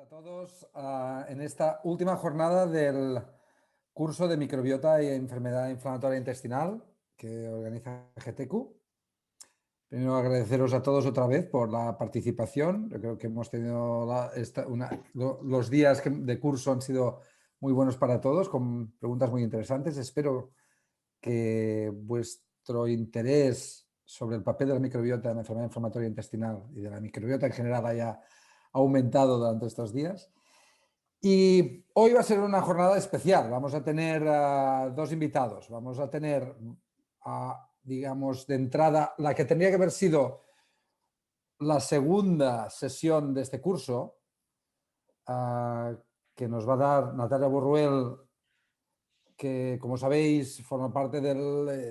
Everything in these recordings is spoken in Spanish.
a todos en esta última jornada del curso de microbiota y enfermedad inflamatoria intestinal que organiza GTQ. Primero agradeceros a todos otra vez por la participación. Yo creo que hemos tenido los días de curso han sido muy buenos para todos, con preguntas muy interesantes. Espero que vuestro interés sobre el papel de la microbiota en la enfermedad inflamatoria intestinal y de la microbiota en general haya aumentado durante estos días. Y hoy va a ser una jornada especial. Vamos a tener dos invitados. Vamos a tener, digamos, de entrada, la que tendría que haber sido la segunda sesión de este curso, que nos va a dar Natalia Borruel, que, como sabéis, forma parte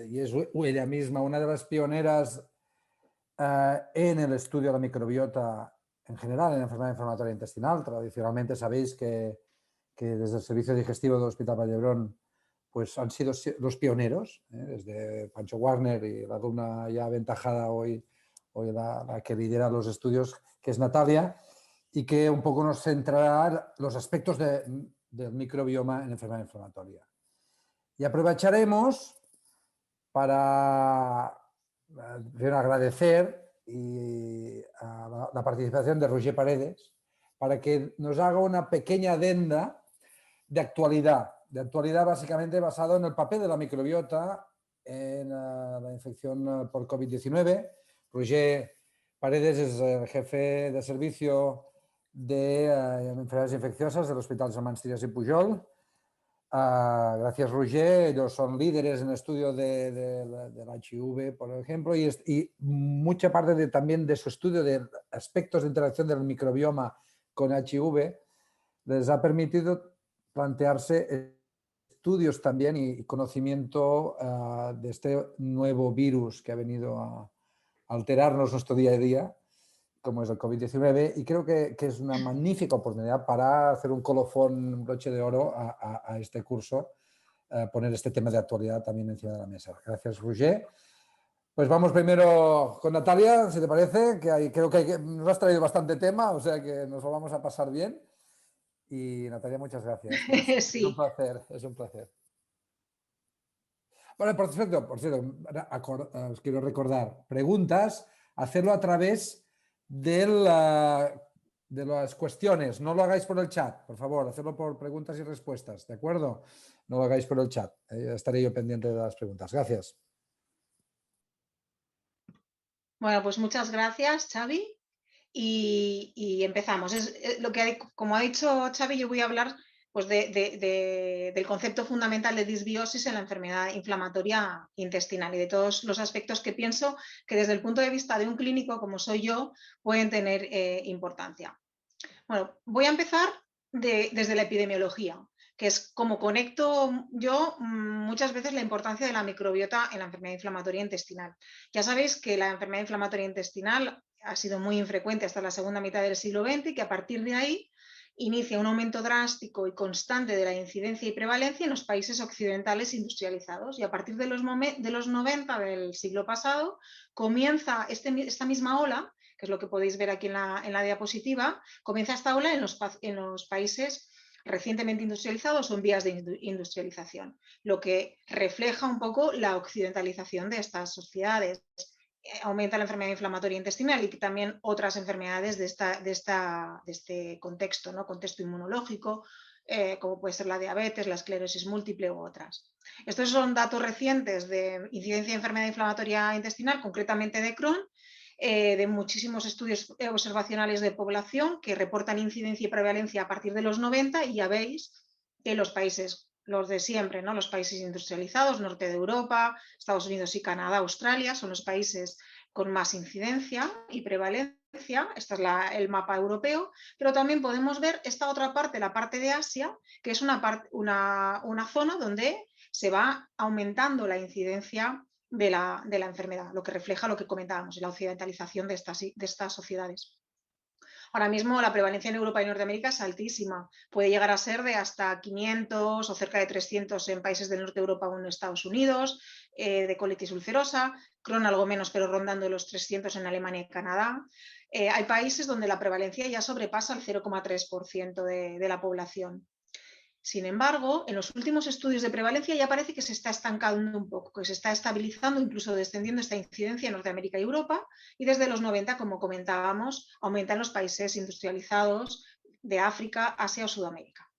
y es ella misma una de las pioneras en el estudio de la microbiota en general, en la enfermedad inflamatoria intestinal. Tradicionalmente sabéis que desde el Servicio Digestivo del Hospital Vall d'Hebron pues han sido los pioneros, desde Pancho Warner y la alumna ya aventajada hoy la que lidera los estudios, que es Natalia, y que un poco nos centrará los aspectos del microbioma en enfermedad inflamatoria. Y aprovecharemos para agradecer la participación de Roger Paredes para que nos haga una pequeña adenda de actualidad básicamente basado en el papel de la microbiota en la infección por COVID-19. Roger Paredes es el jefe de servicio de enfermedades infecciosas del Hospital Sant Trias i Pujol. Gracias, Roger. Ellos son líderes en el estudio del HIV, por ejemplo, y mucha parte también de su estudio de aspectos de interacción del microbioma con HIV les ha permitido plantearse estudios también y conocimiento de este nuevo virus que ha venido a alterarnos nuestro día a día, como es el COVID-19, y creo que es una magnífica oportunidad para hacer un colofón, un broche de oro a este curso, poner este tema de actualidad también encima de la mesa. Gracias, Roger. Pues vamos primero con Natalia, si te parece, creo que nos has traído bastante tema, o sea que nos lo vamos a pasar bien. Y Natalia, muchas gracias. Es un Sí. placer, es un placer. Bueno, por cierto, os quiero recordar, preguntas, hacerlo a través de las cuestiones. No lo hagáis por el chat, por favor, hacerlo por preguntas y respuestas, ¿de acuerdo? No lo hagáis por el chat. Estaré yo pendiente de las preguntas. Gracias. Bueno, pues muchas gracias, Xavi. Y empezamos. Como ha dicho Xavi, yo voy a hablar pues, del concepto fundamental de disbiosis en la enfermedad inflamatoria intestinal y de todos los aspectos que pienso que desde el punto de vista de un clínico como soy yo pueden tener importancia. Bueno, voy a empezar desde la epidemiología, que es como conecto yo muchas veces la importancia de la microbiota en la enfermedad inflamatoria intestinal. Ya sabéis que la enfermedad inflamatoria intestinal ha sido muy infrecuente hasta la segunda mitad del siglo XX y que a partir de ahí inicia un aumento drástico y constante de la incidencia y prevalencia en los países occidentales industrializados. Y a partir de los 90 del siglo pasado comienza esta misma ola, que es lo que podéis ver aquí en la diapositiva, comienza esta ola en los países recientemente industrializados o en vías de industrialización, lo que refleja un poco la occidentalización de estas sociedades. Aumenta la enfermedad inflamatoria intestinal y también otras enfermedades de este contexto, ¿no? Contexto inmunológico, como puede ser la diabetes, la esclerosis múltiple u otras. Estos son datos recientes de incidencia de enfermedad inflamatoria intestinal, concretamente de Crohn, de muchísimos estudios observacionales de población que reportan incidencia y prevalencia a partir de los 90 y ya veis que los países, los de siempre, ¿no? Los países industrializados, norte de Europa, Estados Unidos y Canadá, Australia, son los países con más incidencia y prevalencia. Este es el mapa europeo, pero también podemos ver esta otra parte, la parte de Asia, que es una zona donde se va aumentando la incidencia de la enfermedad, lo que refleja lo que comentábamos, la occidentalización de estas sociedades. Ahora mismo la prevalencia en Europa y Norteamérica es altísima. Puede llegar a ser de hasta 500 o cerca de 300 en países del norte de Europa o en Estados Unidos, de colitis ulcerosa, Crohn algo menos, pero rondando los 300 en Alemania y Canadá. Hay países donde la prevalencia ya sobrepasa el 0,3% de la población. Sin embargo, en los últimos estudios de prevalencia ya parece que se está estancando un poco, que se está estabilizando, incluso descendiendo esta incidencia en Norteamérica y Europa, y desde los 90, como comentábamos, aumenta en los países industrializados de África, Asia o Sudamérica.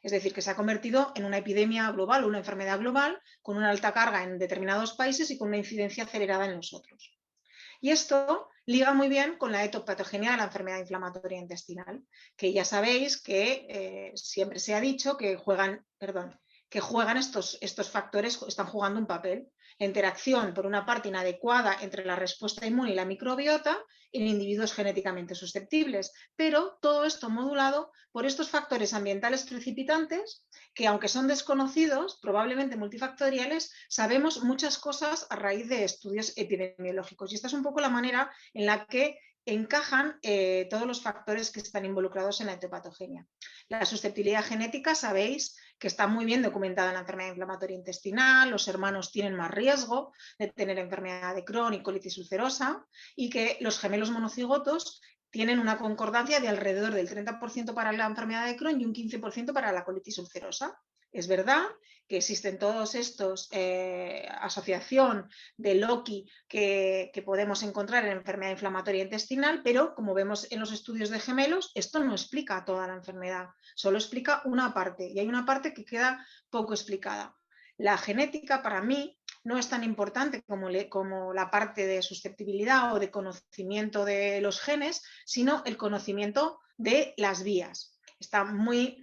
Es decir, que se ha convertido en una epidemia global, una enfermedad global, con una alta carga en determinados países y con una incidencia acelerada en los otros. Y esto liga muy bien con la etopatogenia de la enfermedad inflamatoria intestinal, que ya sabéis que siempre se ha dicho que juegan estos factores, están jugando un papel. La interacción, por una parte, inadecuada entre la respuesta inmune y la microbiota en individuos genéticamente susceptibles, pero todo esto modulado por estos factores ambientales precipitantes que, aunque son desconocidos, probablemente multifactoriales, sabemos muchas cosas a raíz de estudios epidemiológicos. Y esta es un poco la manera en la que encajan todos los factores que están involucrados en la etopatogenia. La susceptibilidad genética, sabéis que está muy bien documentada en la enfermedad inflamatoria intestinal, los hermanos tienen más riesgo de tener enfermedad de Crohn y colitis ulcerosa, y que los gemelos monocigotos tienen una concordancia de alrededor del 30% para la enfermedad de Crohn y un 15% para la colitis ulcerosa. Es verdad que existen todos estos asociación de Loki que podemos encontrar en enfermedad inflamatoria intestinal, pero como vemos en los estudios de gemelos, esto no explica toda la enfermedad, solo explica una parte, y hay una parte que queda poco explicada. La genética, para mí, no es tan importante como la parte de susceptibilidad o de conocimiento de los genes, sino el conocimiento de las vías. Está muy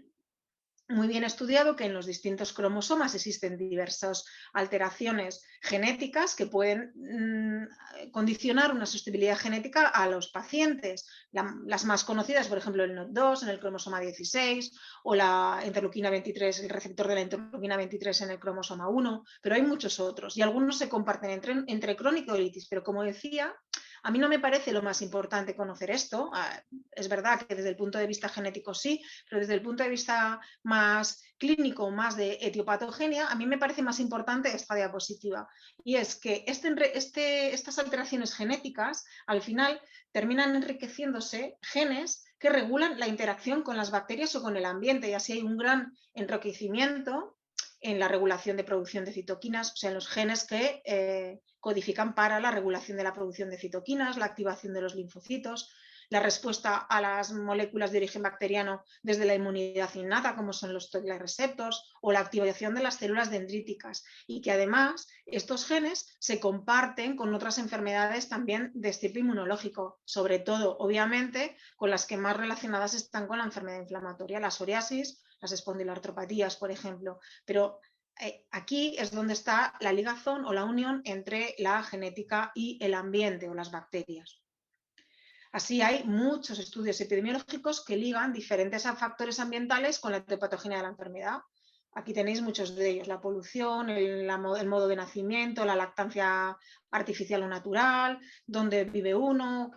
bien estudiado que en los distintos cromosomas existen diversas alteraciones genéticas que pueden condicionar una susceptibilidad genética a los pacientes. Las más conocidas, por ejemplo, el NOD2 en el cromosoma 16 o la interleuquina 23, el receptor de la interleuquina 23 en el cromosoma 1, pero hay muchos otros y algunos se comparten entre Crohn y colitis, pero como decía, a mí no me parece lo más importante conocer esto. Es verdad que desde el punto de vista genético sí, pero desde el punto de vista más clínico, más de etiopatogenia, a mí me parece más importante esta diapositiva. Y es que estas alteraciones genéticas al final terminan enriqueciéndose genes que regulan la interacción con las bacterias o con el ambiente, y así hay un gran enriquecimiento en la regulación de producción de citoquinas, o sea, en los genes que codifican para la regulación de la producción de citoquinas, la activación de los linfocitos, la respuesta a las moléculas de origen bacteriano desde la inmunidad innata, como son los Toll-like receptors, o la activación de las células dendríticas, y que además estos genes se comparten con otras enfermedades también de tipo inmunológico, sobre todo, obviamente, con las que más relacionadas están con la enfermedad inflamatoria, la psoriasis, las espondiloartropatías, por ejemplo, pero aquí es donde está la ligazón o la unión entre la genética y el ambiente o las bacterias. Así hay muchos estudios epidemiológicos que ligan diferentes factores ambientales con la etiopatogenia de la enfermedad. Aquí tenéis muchos de ellos: la polución, el modo de nacimiento, la lactancia artificial o natural, dónde vive uno,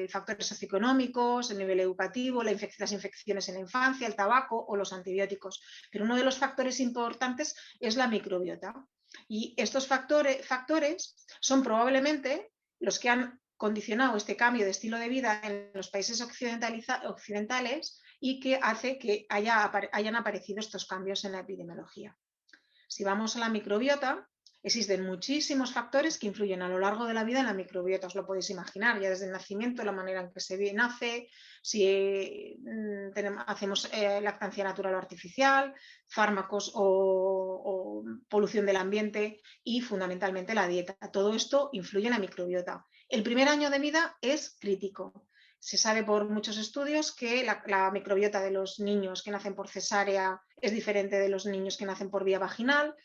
factores socioeconómicos, el nivel educativo, las infecciones en la infancia, el tabaco o los antibióticos. Pero uno de los factores importantes es la microbiota. Y estos factores son probablemente los que han condicionado este cambio de estilo de vida en los países occidentales y que hace que hayan aparecido estos cambios en la epidemiología. Si vamos a la microbiota, existen muchísimos factores que influyen a lo largo de la vida en la microbiota, os lo podéis imaginar, ya desde el nacimiento, la manera en que se nace, si hacemos lactancia natural o artificial, fármacos o polución del ambiente y fundamentalmente la dieta. Todo esto influye en la microbiota. El primer año de vida es crítico. Se sabe por muchos estudios que la microbiota de los niños que nacen por cesárea es diferente de los niños que nacen por vía vaginal.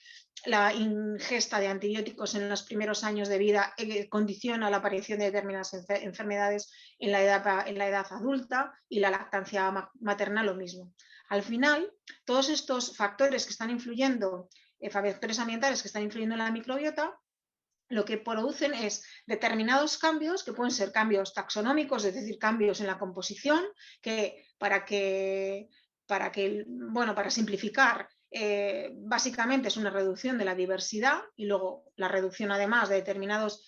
La ingesta de antibióticos en los primeros años de vida condiciona la aparición de determinadas enfermedades en la edad adulta, y la lactancia materna lo mismo. Al final, todos estos factores que están influyendo, factores ambientales que están influyendo en la microbiota, lo que producen es determinados cambios que pueden ser cambios taxonómicos, es decir, cambios en la composición, que para simplificar, básicamente es una reducción de la diversidad y luego la reducción además de determinados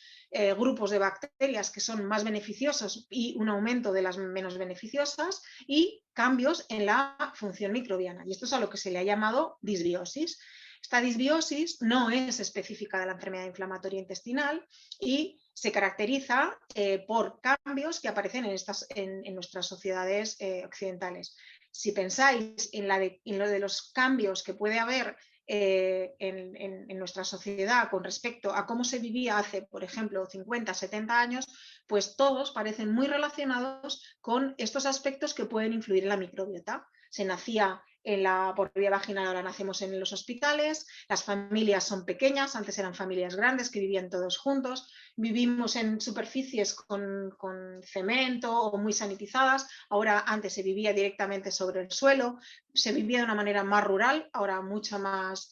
grupos de bacterias que son más beneficiosos y un aumento de las menos beneficiosas, y cambios en la función microbiana. Y esto es a lo que se le ha llamado disbiosis. Esta disbiosis no es específica de la enfermedad inflamatoria intestinal y se caracteriza por cambios que aparecen en nuestras sociedades occidentales. Si pensáis en lo de los cambios que puede haber en nuestra sociedad con respecto a cómo se vivía hace, por ejemplo, 50, 70 años, pues todos parecen muy relacionados con estos aspectos que pueden influir en la microbiota. Se nacía por vía vaginal, ahora nacemos en los hospitales, las familias son pequeñas, antes eran familias grandes que vivían todos juntos, vivimos en superficies con cemento o muy sanitizadas, ahora antes se vivía directamente sobre el suelo, se vivía de una manera más rural, ahora mucho más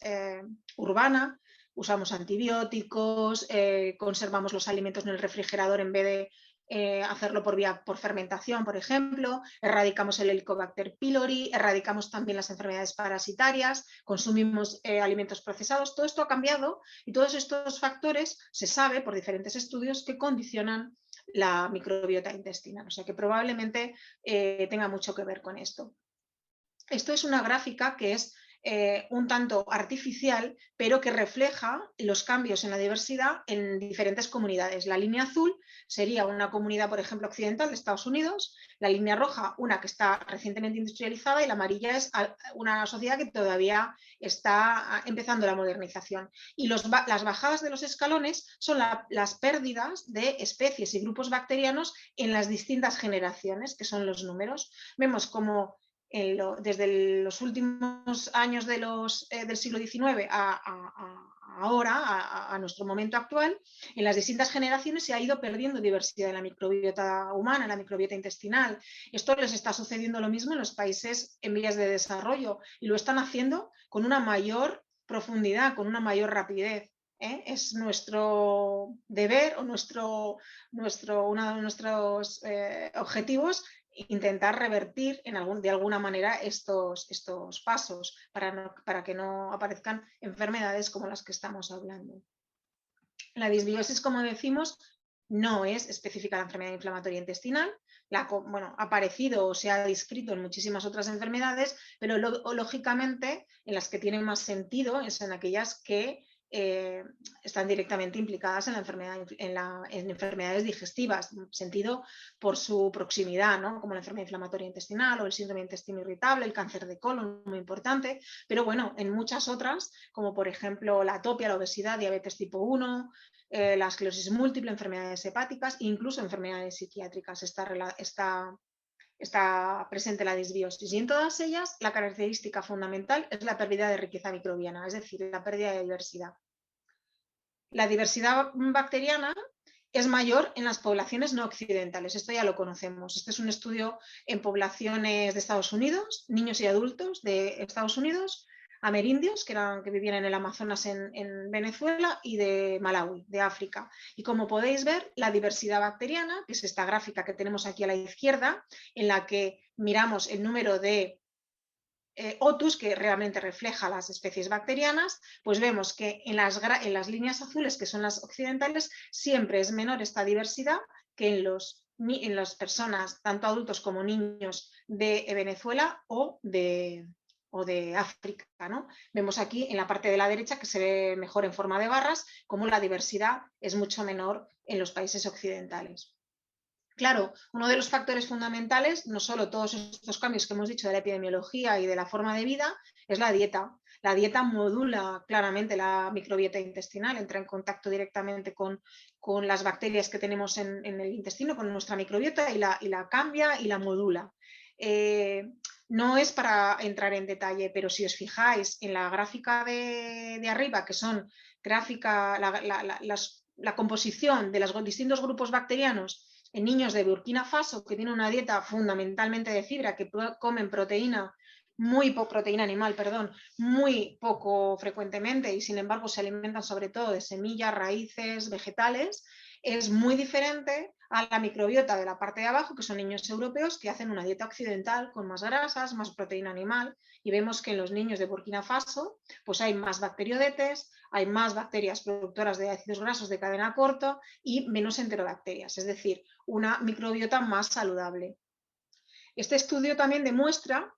urbana, usamos antibióticos, conservamos los alimentos en el refrigerador en vez de hacerlo por fermentación, por ejemplo, erradicamos el Helicobacter pylori, erradicamos también las enfermedades parasitarias, consumimos alimentos procesados. Todo esto ha cambiado y todos estos factores se sabe por diferentes estudios que condicionan la microbiota intestinal, o sea que probablemente tenga mucho que ver con esto. Esto es una gráfica que es un tanto artificial, pero que refleja los cambios en la diversidad en diferentes comunidades. La línea azul sería una comunidad, por ejemplo, occidental de Estados Unidos, la línea roja una que está recientemente industrializada y la amarilla es una sociedad que todavía está empezando la modernización. Y las bajadas de los escalones son las pérdidas de especies y grupos bacterianos en las distintas generaciones, que son los números. Vemos como desde los últimos años del siglo XIX ahora, a nuestro momento actual, en las distintas generaciones se ha ido perdiendo diversidad en la microbiota humana, en la microbiota intestinal. Esto les está sucediendo lo mismo en los países en vías de desarrollo y lo están haciendo con una mayor profundidad, con una mayor rapidez. Es nuestro deber o uno de nuestros objetivos intentar revertir de alguna manera estos pasos para que no aparezcan enfermedades como las que estamos hablando. La disbiosis, como decimos, no es específica de la enfermedad inflamatoria intestinal. Ha aparecido o se ha descrito en muchísimas otras enfermedades, pero lógicamente en las que tienen más sentido es en aquellas que están directamente implicadas en enfermedades digestivas, sentido por su proximidad, ¿no? Como la enfermedad inflamatoria intestinal o el síndrome de intestino irritable, el cáncer de colon, muy importante, pero bueno, en muchas otras, como por ejemplo la atopia, la obesidad, diabetes tipo 1, la esclerosis múltiple, enfermedades hepáticas e incluso enfermedades psiquiátricas está presente la disbiosis. Y en todas ellas la característica fundamental es la pérdida de riqueza microbiana, es decir, la pérdida de diversidad. La diversidad bacteriana es mayor en las poblaciones no occidentales, esto ya lo conocemos. Este es un estudio en poblaciones de Estados Unidos, niños y adultos de Estados Unidos, amerindios, que vivían en el Amazonas en Venezuela, y de Malawi, de África. Y como podéis ver, la diversidad bacteriana, que es esta gráfica que tenemos aquí a la izquierda, en la que miramos el número de Otus, que realmente refleja las especies bacterianas, pues vemos que en las líneas azules, que son las occidentales, siempre es menor esta diversidad que en las personas, tanto adultos como niños de Venezuela o de África, ¿no? Vemos aquí en la parte de la derecha, que se ve mejor en forma de barras, cómo la diversidad es mucho menor en los países occidentales. Claro, uno de los factores fundamentales, no solo todos estos cambios que hemos dicho de la epidemiología y de la forma de vida, es la dieta. La dieta modula claramente la microbiota intestinal, entra en contacto directamente con las bacterias que tenemos en el intestino, con nuestra microbiota, y la cambia y la modula. No es para entrar en detalle, pero si os fijáis en la gráfica de arriba, que son la composición de los distintos grupos bacterianos en niños de Burkina Faso, que tienen una dieta fundamentalmente de fibra, que comen proteína proteína animal, perdón, muy poco frecuentemente y sin embargo se alimentan sobre todo de semillas, raíces, vegetales, es muy diferente a la microbiota de la parte de abajo, que son niños europeos que hacen una dieta occidental con más grasas, más proteína animal, y vemos que en los niños de Burkina Faso pues hay más bacteriodetes, hay más bacterias productoras de ácidos grasos de cadena corta y menos enterobacterias, es decir, una microbiota más saludable. Este estudio también demuestra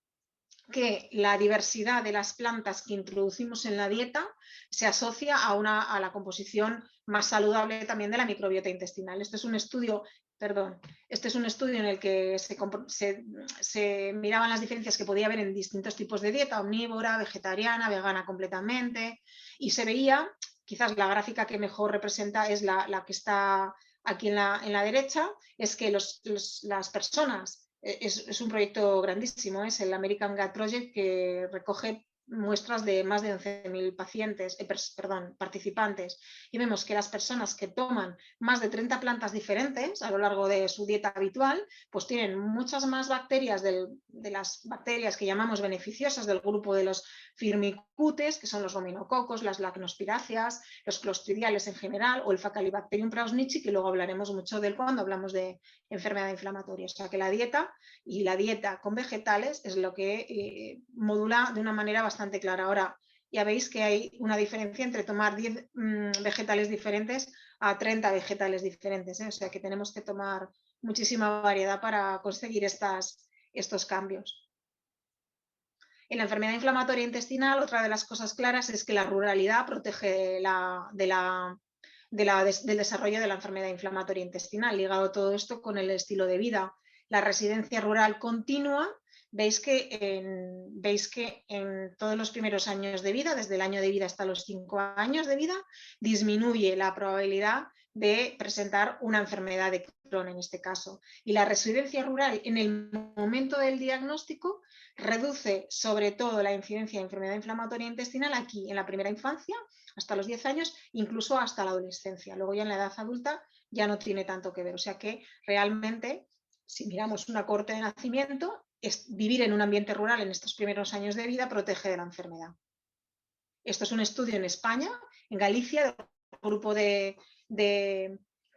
que la diversidad de las plantas que introducimos en la dieta se asocia a la composición más saludable también de la microbiota intestinal. Este es un estudio en el que se miraban las diferencias que podía haber en distintos tipos de dieta, omnívora, vegetariana, vegana completamente, y se veía, quizás la gráfica que mejor representa es la que está aquí en la derecha, es que las personas, es un proyecto grandísimo, es el American Gut Project, que recoge muestras de más de 11.000 participantes, y vemos que las personas que toman más de 30 plantas diferentes a lo largo de su dieta habitual, pues tienen muchas más bacterias de las bacterias que llamamos beneficiosas del grupo de los firmicutes, que son los gominococos, las lacnospiráceas, los clostridiales en general, o el Faecalibacterium prausnitzii, que luego hablaremos mucho de él cuando hablamos de enfermedad inflamatoria. O sea que la dieta con vegetales es lo que modula de una manera bastante clara. Ahora, ya veis que hay una diferencia entre tomar 10 vegetales diferentes a 30 vegetales diferentes, ¿eh? O sea que tenemos que tomar muchísima variedad para conseguir estos cambios. En la enfermedad inflamatoria intestinal, otra de las cosas claras es que la ruralidad protege del desarrollo de la enfermedad inflamatoria intestinal, ligado todo esto con el estilo de vida. La residencia rural continua, veis que en todos los primeros años de vida, desde el año de vida hasta los 5 años de vida, disminuye la probabilidad de presentar una enfermedad de Crohn en este caso. Y la residencia rural en el momento del diagnóstico reduce sobre todo la incidencia de enfermedad inflamatoria intestinal aquí en la primera infancia, hasta los 10 años, incluso hasta la adolescencia. Luego ya en la edad adulta ya no tiene tanto que ver. O sea que realmente, si miramos una cohorte de nacimiento, vivir en un ambiente rural en estos primeros años de vida protege de la enfermedad. Esto es un estudio en España, en Galicia, del grupo de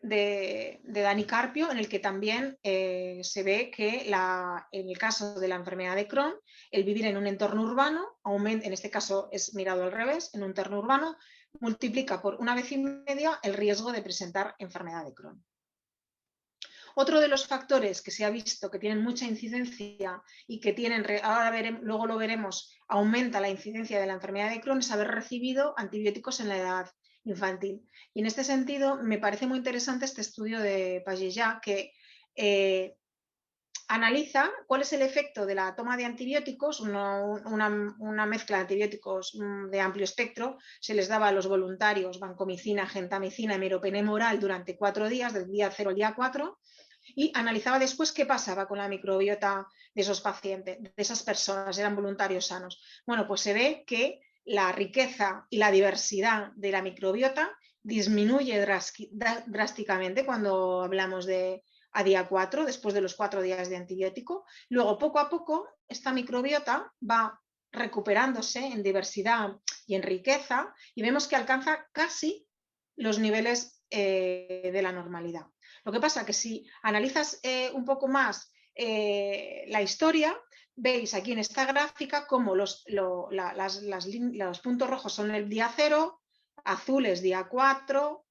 Dani Carpio, en el que también se ve que en el caso de la enfermedad de Crohn, el vivir en un entorno urbano, en este caso es mirado al revés, en un entorno urbano, multiplica por 1,5 veces el riesgo de presentar enfermedad de Crohn. Otro de los factores que se ha visto que tienen mucha incidencia y que luego lo veremos, aumenta la incidencia de la enfermedad de Crohn, es haber recibido antibióticos en la edad infantil. Y en este sentido me parece muy interesante este estudio de Pageja, que analiza cuál es el efecto de la toma de antibióticos, una mezcla de antibióticos de amplio espectro. Se les daba a los voluntarios vancomicina, gentamicina y meropenem oral durante 4 días, del día 0 al día 4, y analizaba después qué pasaba con la microbiota de esos pacientes, de esas personas, eran voluntarios sanos. Bueno, pues se ve que la riqueza y la diversidad de la microbiota disminuye drásticamente cuando hablamos a día 4, después de los 4 días de antibiótico. Luego, poco a poco, esta microbiota va recuperándose en diversidad y en riqueza, y vemos que alcanza casi los niveles de la normalidad. Lo que pasa es que si analizas un poco más la historia, veis aquí en esta gráfica cómo los puntos rojos son el día 0, azules día 4,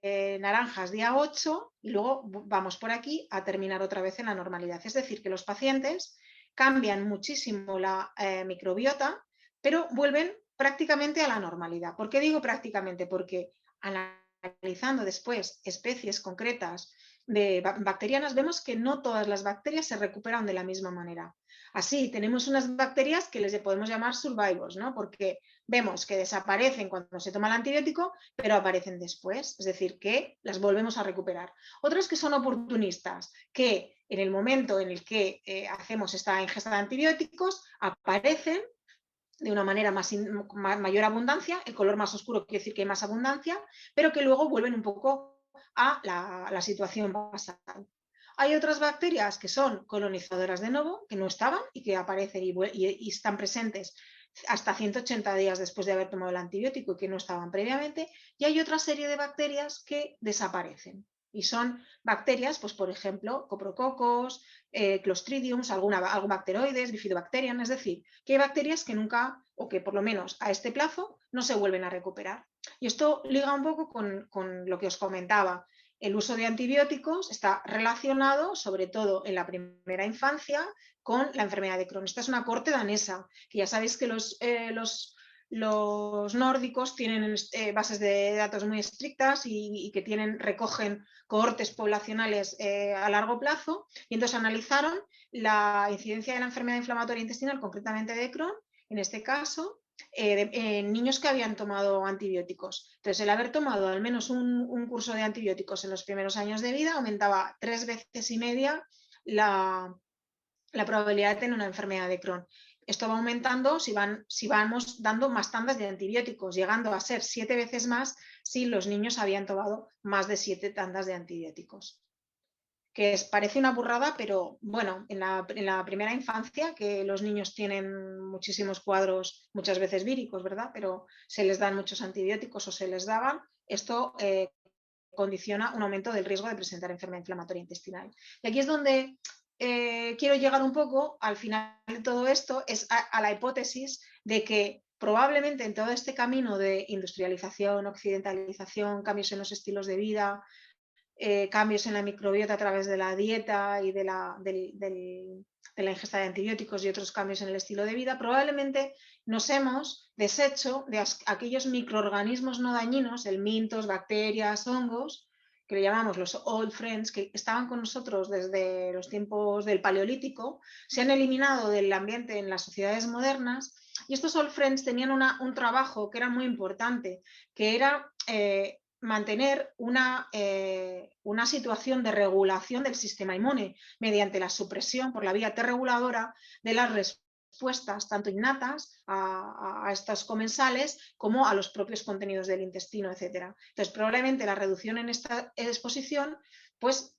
naranjas día 8, y luego vamos por aquí a terminar otra vez en la normalidad. Es decir, que los pacientes cambian muchísimo la microbiota, pero vuelven prácticamente a la normalidad. ¿Por qué digo prácticamente? Porque analizando después especies concretas de bacterianas, vemos que no todas las bacterias se recuperan de la misma manera. Así, tenemos unas bacterias que les podemos llamar survivors, ¿no? Porque vemos que desaparecen cuando se toma el antibiótico, pero aparecen después, es decir, que las volvemos a recuperar. Otras que son oportunistas, que en el momento en el que hacemos esta ingesta de antibióticos, aparecen de una manera mayor abundancia, el color más oscuro quiere decir que hay más abundancia, pero que luego vuelven un poco a la situación pasada. Hay otras bacterias que son colonizadoras de novo, que no estaban y que aparecen y están presentes hasta 180 días después de haber tomado el antibiótico y que no estaban previamente, y hay otra serie de bacterias que desaparecen. Y son bacterias, pues por ejemplo, coprococos, clostridiums, algún bacteroides, bifidobacterian, es decir, que hay bacterias que nunca, o que por lo menos a este plazo, no se vuelven a recuperar. Y esto liga un poco con lo que os comentaba. El uso de antibióticos está relacionado, sobre todo en la primera infancia, con la enfermedad de Crohn. Esta es una corte danesa, que ya sabéis que los nórdicos tienen bases de datos muy estrictas y que recogen cohortes poblacionales a largo plazo, y entonces analizaron la incidencia de la enfermedad inflamatoria intestinal, concretamente de Crohn, en este caso, en niños que habían tomado antibióticos. Entonces, el haber tomado al menos un curso de antibióticos en los primeros años de vida aumentaba 3,5 veces la probabilidad de tener una enfermedad de Crohn. Esto va aumentando si vamos dando más tandas de antibióticos, llegando a ser 7 veces más si los niños habían tomado más de 7 tandas de antibióticos. Que parece una burrada, pero bueno, en la primera infancia, que los niños tienen muchísimos cuadros, muchas veces víricos, ¿verdad? Pero se les dan muchos antibióticos o se les daban, esto condiciona un aumento del riesgo de presentar enfermedad inflamatoria intestinal. Y aquí es donde quiero llegar un poco, al final de todo esto, es a la hipótesis de que probablemente en todo este camino de industrialización, occidentalización, cambios en los estilos de vida, cambios en la microbiota a través de la dieta y de la ingesta de antibióticos y otros cambios en el estilo de vida, probablemente nos hemos deshecho de aquellos microorganismos no dañinos, helmintos, bacterias, hongos, que le llamamos los old friends, que estaban con nosotros desde los tiempos del Paleolítico, se han eliminado del ambiente en las sociedades modernas, y estos old friends tenían un trabajo que era muy importante, que era mantener una situación de regulación del sistema inmune mediante la supresión por la vía T reguladora de las respuestas tanto innatas a estos comensales como a los propios contenidos del intestino, etc. Entonces, probablemente la reducción en esta exposición pues,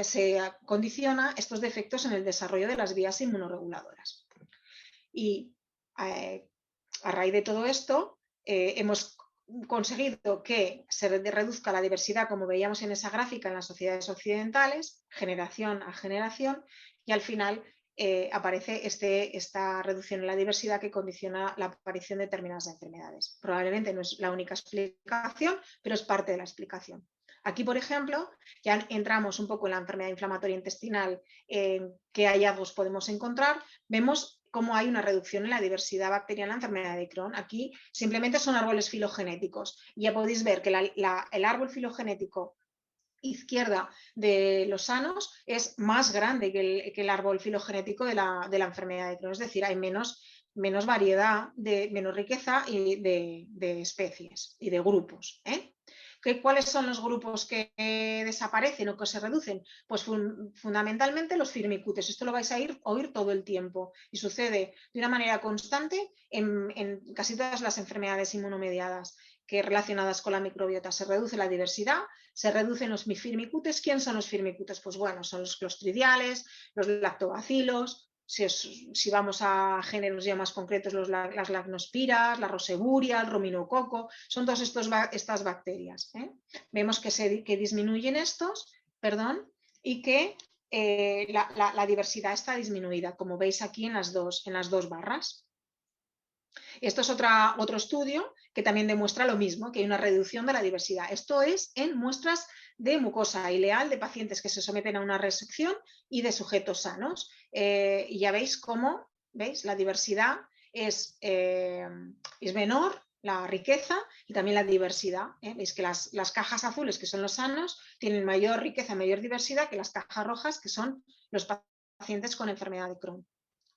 se condiciona estos defectos en el desarrollo de las vías inmunoreguladoras. Y a raíz de todo esto, hemos conseguido que se reduzca la diversidad, como veíamos en esa gráfica, en las sociedades occidentales, generación a generación, y al final aparece esta reducción en la diversidad que condiciona la aparición de determinadas enfermedades. Probablemente no es la única explicación, pero es parte de la explicación. Aquí, por ejemplo, ya entramos un poco en la enfermedad inflamatoria intestinal, qué hallazgos podemos encontrar. Vemos cómo hay una reducción en la diversidad bacteriana en la enfermedad de Crohn. Aquí simplemente son árboles filogenéticos. Ya podéis ver que el árbol filogenético izquierda de los sanos es más grande que el árbol filogenético de la enfermedad de Crohn. Es decir, hay menos variedad, menos riqueza de especies y de grupos. ¿Cuáles son los grupos que desaparecen o que se reducen? Pues fundamentalmente los firmicutes. Esto lo vais a oír todo el tiempo y sucede de una manera constante en casi todas las enfermedades inmunomediadas que relacionadas con la microbiota. Se reduce la diversidad, se reducen los firmicutes. ¿Quién son los firmicutes? Pues bueno, son los clostridiales, los lactobacilos. Si vamos a géneros ya más concretos, las lacnospiras, la roseburia, el rominococo, son todas estas bacterias. Vemos que disminuyen estos, y que la diversidad está disminuida, como veis aquí en las dos barras. Esto es otro estudio que también demuestra lo mismo, que hay una reducción de la diversidad. Esto es en muestras de mucosa ileal de pacientes que se someten a una resección y de sujetos sanos. Y ya veis cómo, la diversidad es menor, la riqueza y también la diversidad. Veis que las cajas azules, que son los sanos, tienen mayor riqueza, mayor diversidad que las cajas rojas, que son los pacientes con enfermedad de Crohn.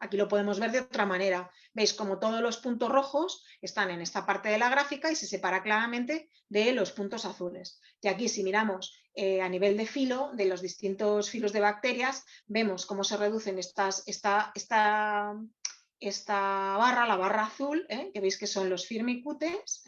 Aquí lo podemos ver de otra manera. Veis como todos los puntos rojos están en esta parte de la gráfica y se separa claramente de los puntos azules. Y aquí, si miramos a nivel de filo, de los distintos filos de bacterias, vemos cómo se reducen esta barra, la barra azul, que veis que son los firmicutes,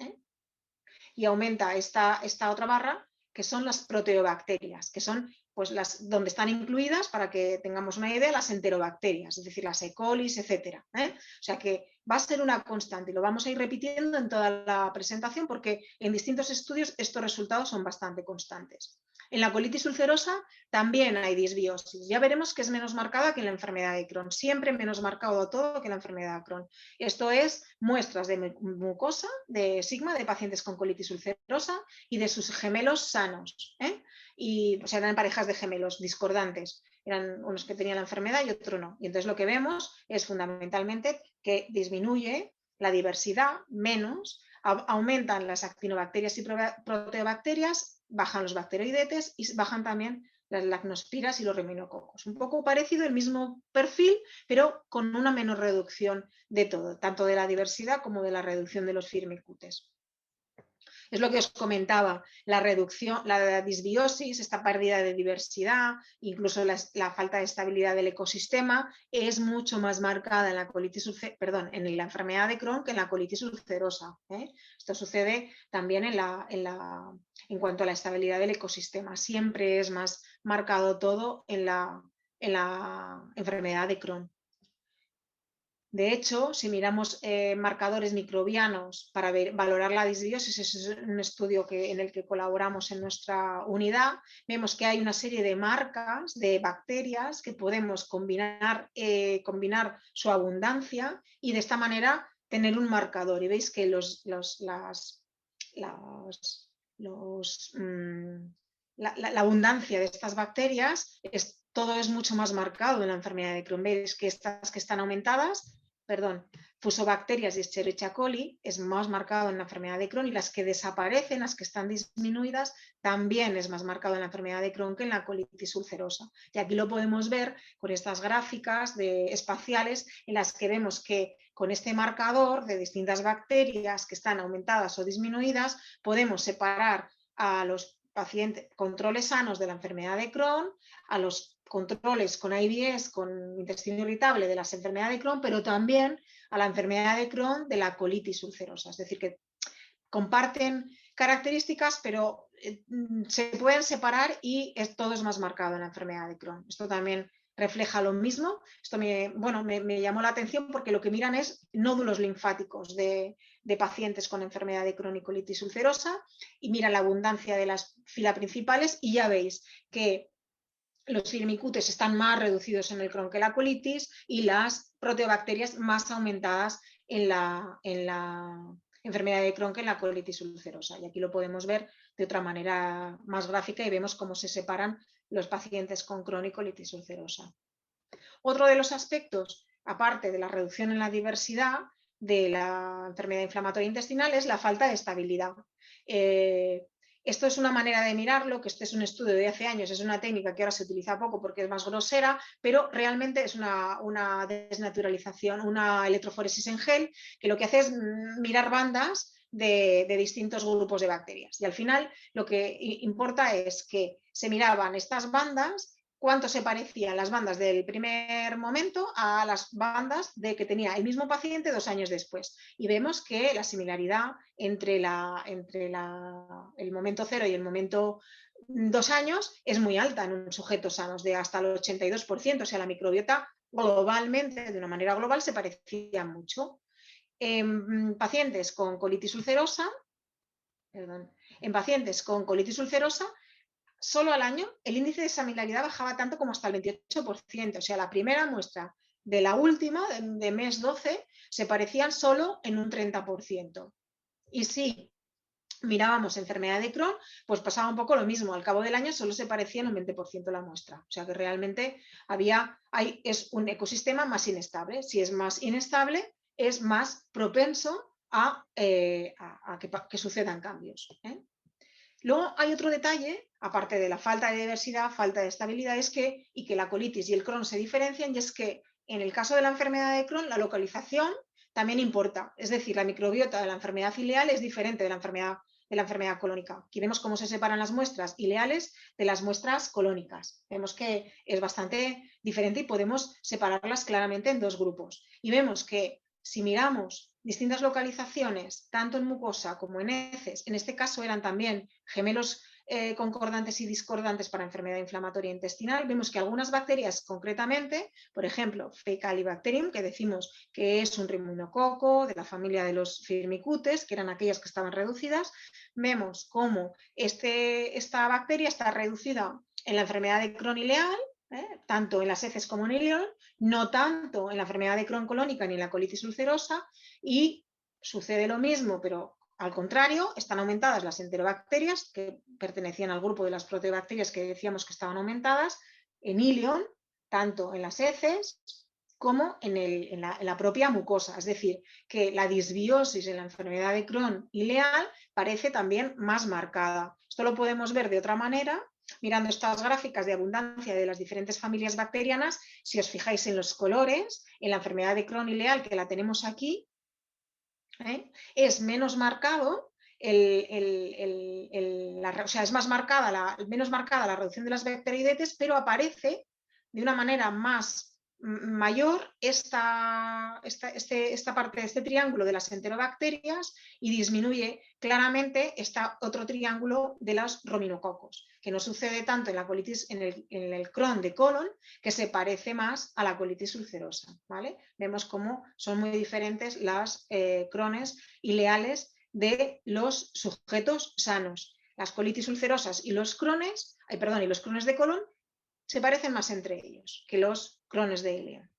y aumenta esta otra barra, que son las proteobacterias, que son pues donde están incluidas, para que tengamos una idea, las enterobacterias, es decir, las E. coli, etcétera. O sea que va a ser una constante y lo vamos a ir repitiendo en toda la presentación porque en distintos estudios estos resultados son bastante constantes. En la colitis ulcerosa también hay disbiosis. Ya veremos que es menos marcada que en la enfermedad de Crohn. Siempre menos marcado todo que en la enfermedad de Crohn. Esto es muestras de mucosa, de sigma, de pacientes con colitis ulcerosa y de sus gemelos sanos. Y, o sea, eran parejas de gemelos discordantes. Eran unos que tenían la enfermedad y otro no. Y entonces lo que vemos es fundamentalmente que disminuye la diversidad menos, aumentan las actinobacterias y proteobacterias, bajan los bacteroidetes y bajan también las lacnospiras y los reminococos. Un poco parecido, el mismo perfil, pero con una menor reducción de todo, tanto de la diversidad como de la reducción de los firmicutes. Es lo que os comentaba, la reducción, la disbiosis, esta pérdida de diversidad, incluso la falta de estabilidad del ecosistema es mucho más marcada en la colitis en la enfermedad de Crohn que en la colitis ulcerosa. Esto sucede también en cuanto a la estabilidad del ecosistema. Siempre es más marcado todo en la enfermedad de Crohn. De hecho, si miramos marcadores microbianos para valorar la disbiosis, es un estudio en el que colaboramos en nuestra unidad, vemos que hay una serie de marcas de bacterias que podemos combinar su abundancia y de esta manera tener un marcador. Y veis que la abundancia de estas bacterias todo es mucho más marcado en la enfermedad de Crohn. Veis que estas que están aumentadas, Fusobacterias y Escherichia coli es más marcado en la enfermedad de Crohn y las que desaparecen, las que están disminuidas, también es más marcado en la enfermedad de Crohn que en la colitis ulcerosa. Y aquí lo podemos ver con estas gráficas espaciales en las que vemos que con este marcador de distintas bacterias que están aumentadas o disminuidas, podemos separar a los pacientes controles sanos de la enfermedad de Crohn, a los controles con IBS, con intestino irritable de las enfermedades de Crohn, pero también a la enfermedad de Crohn de la colitis ulcerosa. Es decir, que comparten características, pero se pueden separar y todo es más marcado en la enfermedad de Crohn. Esto también refleja lo mismo. Esto me llamó la atención porque lo que miran es nódulos linfáticos de pacientes con enfermedad de Crohn y colitis ulcerosa y miran la abundancia de las filas principales y ya veis que los firmicutes están más reducidos en el Crohn que la colitis y las proteobacterias más aumentadas en la enfermedad de Crohn que en la colitis ulcerosa. Y aquí lo podemos ver de otra manera más gráfica y vemos cómo se separan los pacientes con Crohn y colitis ulcerosa. Otro de los aspectos, aparte de la reducción en la diversidad de la enfermedad inflamatoria intestinal, es la falta de estabilidad. Esto es una manera de mirarlo, que este es un estudio de hace años, es una técnica que ahora se utiliza poco porque es más grosera, pero realmente es una desnaturalización, una electroforesis en gel, que lo que hace es mirar bandas de distintos grupos de bacterias. Y al final lo que importa es que se miraban estas bandas, cuánto se parecían las bandas del primer momento a las bandas de que tenía el mismo paciente 2 años después. Y vemos que la similaridad entre el momento 0 y el momento 2 años es muy alta en un sujeto sano, de hasta el 82%. O sea, la microbiota globalmente, de una manera global, se parecía mucho. En pacientes con colitis ulcerosa, solo al año el índice de similaridad bajaba tanto como hasta el 28%. O sea, la primera muestra de la última, de mes 12, se parecían solo en un 30%. Y si mirábamos enfermedad de Crohn, pues pasaba un poco lo mismo. Al cabo del año solo se parecía en un 20% la muestra. O sea que realmente es un ecosistema más inestable. Si es más inestable, es más propenso a que sucedan cambios. Luego hay otro detalle, aparte de la falta de diversidad, falta de estabilidad, y que la colitis y el Crohn se diferencian, y es que en el caso de la enfermedad de Crohn, la localización también importa. Es decir, la microbiota de la enfermedad ileal es diferente de la enfermedad colónica. Aquí vemos cómo se separan las muestras ileales de las muestras colónicas. Vemos que es bastante diferente y podemos separarlas claramente en dos grupos. Y vemos que si miramos distintas localizaciones, tanto en mucosa como en heces, en este caso eran también gemelos concordantes y discordantes para enfermedad inflamatoria intestinal, vemos que algunas bacterias concretamente, por ejemplo, Faecalibacterium, que decimos que es un rhinococo de la familia de los Firmicutes, que eran aquellas que estaban reducidas, vemos cómo esta bacteria está reducida en la enfermedad de Crohn ileal, tanto en las heces como en ileón, no tanto en la enfermedad de Crohn colónica ni en la colitis ulcerosa, y sucede lo mismo, pero al contrario, están aumentadas las enterobacterias, que pertenecían al grupo de las proteobacterias que decíamos que estaban aumentadas, en ileón, tanto en las heces como en la propia mucosa. Es decir, que la disbiosis en la enfermedad de Crohn ileal parece también más marcada. Esto lo podemos ver de otra manera mirando estas gráficas de abundancia de las diferentes familias bacterianas. Si os fijáis en los colores, en la enfermedad de Crohn ileal, que la tenemos aquí, es menos marcado, o sea, es más marcada menos marcada la reducción de las bacteridetes, pero aparece de una manera más mayor esta parte de este triángulo de las enterobacterias y disminuye claramente este otro triángulo de los rominococos, que no sucede tanto en la colitis, en el Crohn de colon, que se parece más a la colitis ulcerosa, ¿vale? Vemos cómo son muy diferentes las Crohnes ileales de los sujetos sanos. Las colitis ulcerosas y los Crohnes, y los Crohnes de colon se parecen más entre ellos que los Crohnes de ileón.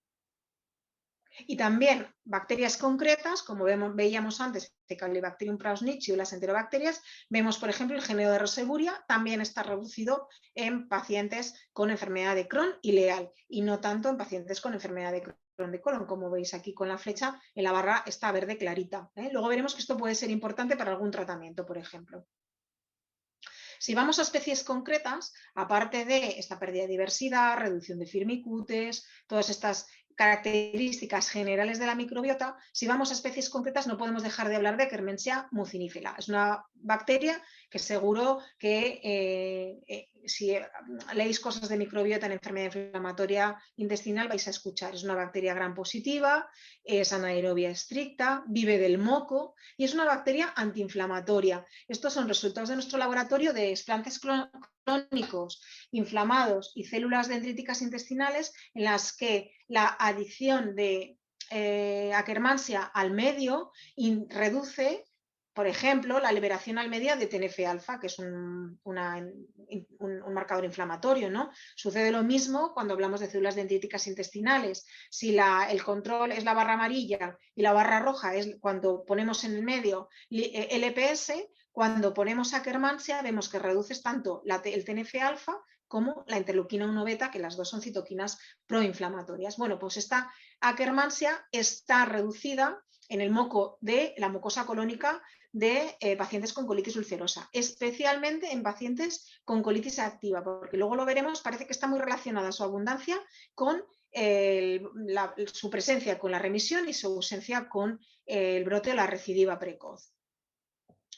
Y también bacterias concretas, como veíamos antes, Faecalibacterium prausnichtchi o las enterobacterias, vemos, por ejemplo, el genio de Roseburia también está reducido en pacientes con enfermedad de Crohn ileal y no tanto en pacientes con enfermedad de Crohn de colon, como veis aquí con la flecha en la barra está verde clarita. Luego veremos que esto puede ser importante para algún tratamiento, por ejemplo. Si vamos a especies concretas, aparte de esta pérdida de diversidad, reducción de firmicutes, todas estas características generales de la microbiota, si vamos a especies concretas no podemos dejar de hablar de Akkermansia mucinifera. Es una bacteria que seguro que si leéis cosas de microbiota en enfermedad inflamatoria intestinal vais a escuchar. Es una bacteria gram positiva, es anaerobia estricta, vive del moco y es una bacteria antiinflamatoria. Estos son resultados de nuestro laboratorio de explantes crónicos inflamados y células dendríticas intestinales en las que la adición de Akkermansia al medio reduce, por ejemplo, la liberación al medio de TNF-alfa, que es un marcador inflamatorio, ¿no? Sucede lo mismo cuando hablamos de células dendríticas intestinales. Si el control es la barra amarilla y la barra roja es cuando ponemos en el medio LPS, cuando ponemos Akkermansia vemos que reduces tanto el TNF-alfa como la interleuquina 1 beta, que las dos son citoquinas proinflamatorias. Bueno, pues esta Akkermansia está reducida en el moco de la mucosa colónica de pacientes con colitis ulcerosa, especialmente en pacientes con colitis activa, porque luego lo veremos, parece que está muy relacionada su abundancia con su presencia con la remisión y su ausencia con el brote o la recidiva precoz.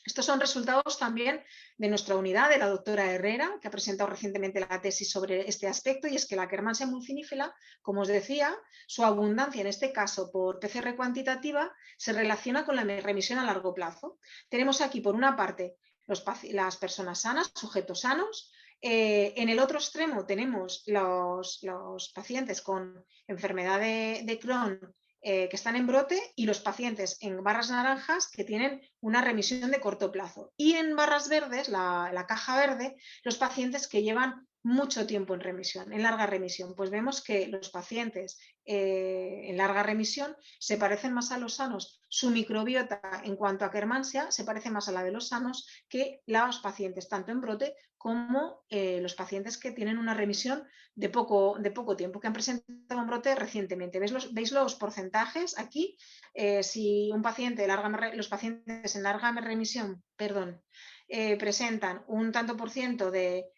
Estos son resultados también de nuestra unidad, de la doctora Herrera, que ha presentado recientemente la tesis sobre este aspecto, y es que la Akkermansia mucinifera, como os decía, su abundancia, en este caso por PCR cuantitativa, se relaciona con la remisión a largo plazo. Tenemos aquí, por una parte, las personas sanas, sujetos sanos. En el otro extremo tenemos los pacientes con enfermedad de Crohn, que están en brote, y los pacientes en barras naranjas que tienen una remisión de corto plazo. Y en barras verdes, la caja verde, los pacientes que llevan mucho tiempo en remisión, en larga remisión. Pues vemos que los pacientes en larga remisión se parecen más a los sanos. Su microbiota en cuanto a Akkermansia se parece más a la de los sanos que los pacientes tanto en brote como los pacientes que tienen una remisión de poco tiempo, que han presentado un brote recientemente. ¿Veis los porcentajes aquí? Si un paciente, los pacientes en larga remisión, presentan un tanto por ciento de...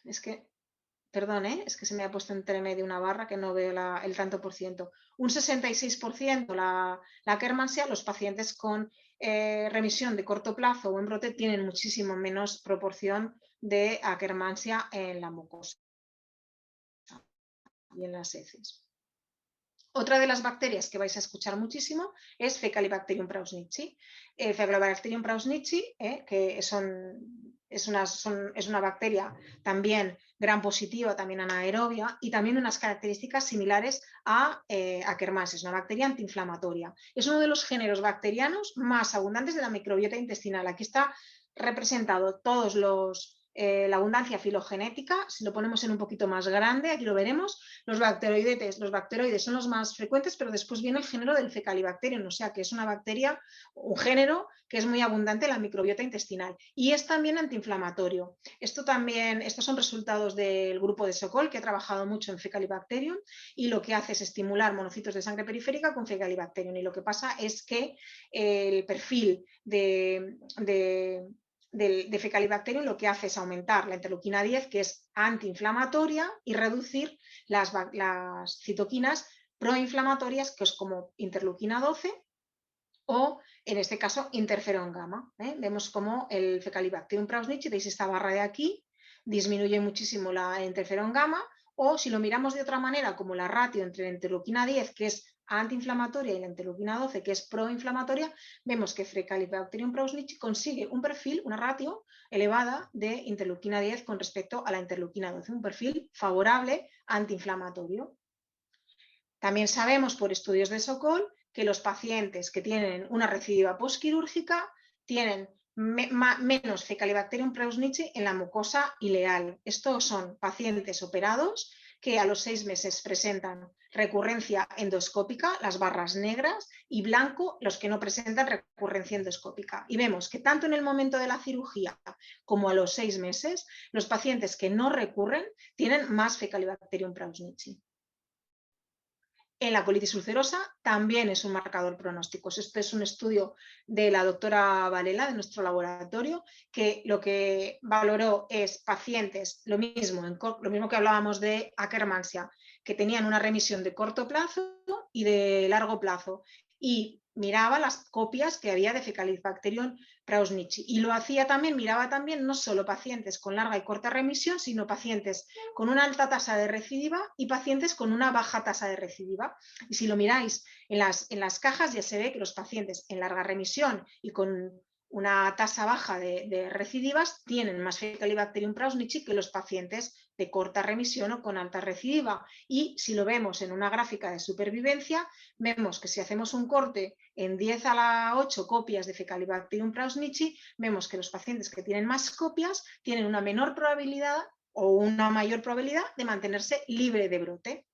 es que se me ha puesto entre medio una barra que no veo el tanto por ciento. Un 66% la Akkermansia, los pacientes con remisión de corto plazo o en brote tienen muchísimo menos proporción de Akkermansia en la mucosa y en las heces. Otra de las bacterias que vais a escuchar muchísimo es Faecalibacterium prausnitzii. Faecalibacterium prausnitzii, que es una bacteria también gram positiva, también anaerobia, y también unas características similares a Akkermansia, es una bacteria antiinflamatoria. Es uno de los géneros bacterianos más abundantes de la microbiota intestinal. Aquí está representado todos la abundancia filogenética. Si lo ponemos en un poquito más grande, aquí lo veremos. Los bacteroides son los más frecuentes, pero después viene el género del Faecalibacterium, o sea que es una bacteria, un género que es muy abundante en la microbiota intestinal y es también antiinflamatorio. Estos son resultados del grupo de Sokol, que ha trabajado mucho en Faecalibacterium, y lo que hace es estimular monocitos de sangre periférica con Faecalibacterium, y lo que pasa es que el perfil de Faecalibacterium lo que hace es aumentar la interleuquina 10, que es antiinflamatoria, y reducir las citoquinas proinflamatorias, que es como interleuquina 12 o, en este caso, interferón gamma. Vemos como el Faecalibacterium prausnitzii, veis esta barra de aquí, disminuye muchísimo la interferón gamma, o si lo miramos de otra manera, como la ratio entre la interleuquina 10, que es antiinflamatoria, y la interleuquina 12, que es proinflamatoria, vemos que Faecalibacterium prausnitzii consigue un perfil, una ratio elevada de interleuquina 10 con respecto a la interleuquina 12, un perfil favorable antiinflamatorio. También sabemos por estudios de Sokol que los pacientes que tienen una recidiva postquirúrgica tienen menos Faecalibacterium prausnitzii en la mucosa ileal. Estos son pacientes operados que a los 6 meses presentan recurrencia endoscópica, las barras negras, y blanco los que no presentan recurrencia endoscópica. Y vemos que tanto en el momento de la cirugía como a los 6 meses, los pacientes que no recurren tienen más Faecalibacterium prausnitzii. En la colitis ulcerosa también es un marcador pronóstico. Este es un estudio de la doctora Varela, de nuestro laboratorio, que lo que valoró es pacientes, lo mismo que hablábamos de Akkermansia, que tenían una remisión de corto plazo y de largo plazo, y miraba las copias que había de Faecalibacterium prausnitzii. Y lo hacía también, miraba también no solo pacientes con larga y corta remisión, sino pacientes con una alta tasa de recidiva y pacientes con una baja tasa de recidiva. Y si lo miráis en las cajas, ya se ve que los pacientes en larga remisión y con una tasa baja de recidivas tienen más Faecalibacterium prausnitzii que los pacientes de corta remisión o con alta recidiva. Y si lo vemos en una gráfica de supervivencia, vemos que si hacemos un corte en 10 a la 8 copias de Faecalibacterium prausnitzii, vemos que los pacientes que tienen más copias tienen una menor probabilidad o una mayor probabilidad de mantenerse libre de brote.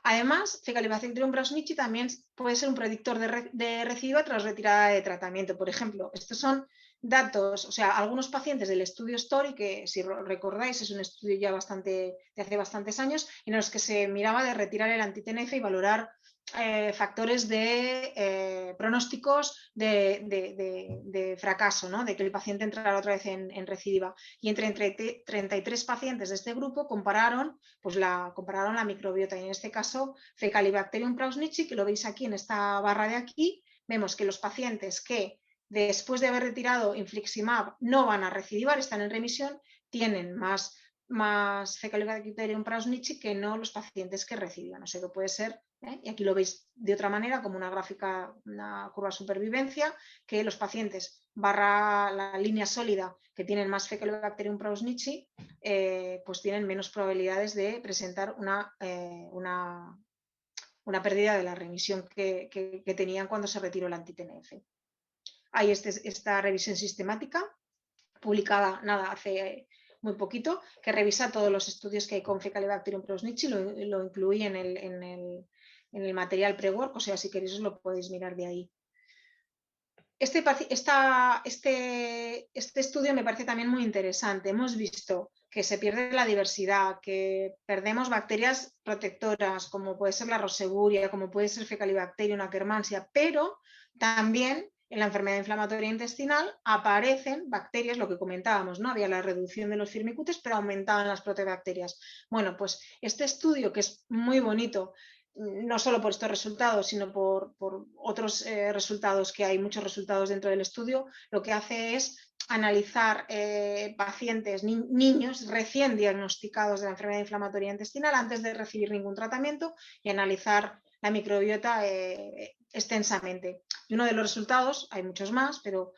Además, Faecalibacterium prausnitzii también puede ser un predictor de recidiva tras retirada de tratamiento. Por ejemplo, estos son datos, o sea, algunos pacientes del estudio STORY, que si recordáis es un estudio ya de hace bastantes años, en los que se miraba de retirar el anti-TNF y valorar factores de pronósticos de fracaso, ¿no? De que el paciente entrara otra vez en recidiva. Y entre 33 pacientes de este grupo compararon la microbiota, y en este caso Faecalibacterium prausnitzii, que lo veis aquí en esta barra de aquí, vemos que los pacientes que después de haber retirado infliximab no van a recidivar, están en remisión, tienen más Faecalibacterium prausnitzii que no los pacientes que recidivan. O sea que puede ser, y aquí lo veis de otra manera, como una gráfica, una curva de supervivencia, que los pacientes barra la línea sólida que tienen más Faecalibacterium prausnitzii, pues tienen menos probabilidades de presentar una pérdida de la remisión que tenían cuando se retiró el anti-TNF. Hay esta revisión sistemática publicada hace muy poquito, que revisa todos los estudios que hay con Faecalibacterium prausnitzii, lo incluí en el material pre-work, o sea, si queréis os lo podéis mirar de ahí. Este estudio me parece también muy interesante. Hemos visto que se pierde la diversidad, que perdemos bacterias protectoras, como puede ser la Roseburia, como puede ser Faecalibacterium akkermansia, pero también en la enfermedad inflamatoria intestinal aparecen bacterias, lo que comentábamos, ¿no? Había la reducción de los firmicutes, pero aumentaban las proteobacterias. Bueno, pues este estudio, que es muy bonito, no solo por estos resultados, sino por otros resultados, que hay muchos resultados dentro del estudio, lo que hace es analizar pacientes, niños recién diagnosticados de la enfermedad inflamatoria intestinal antes de recibir ningún tratamiento y analizar la microbiota extensamente. Y uno de los resultados, hay muchos más, pero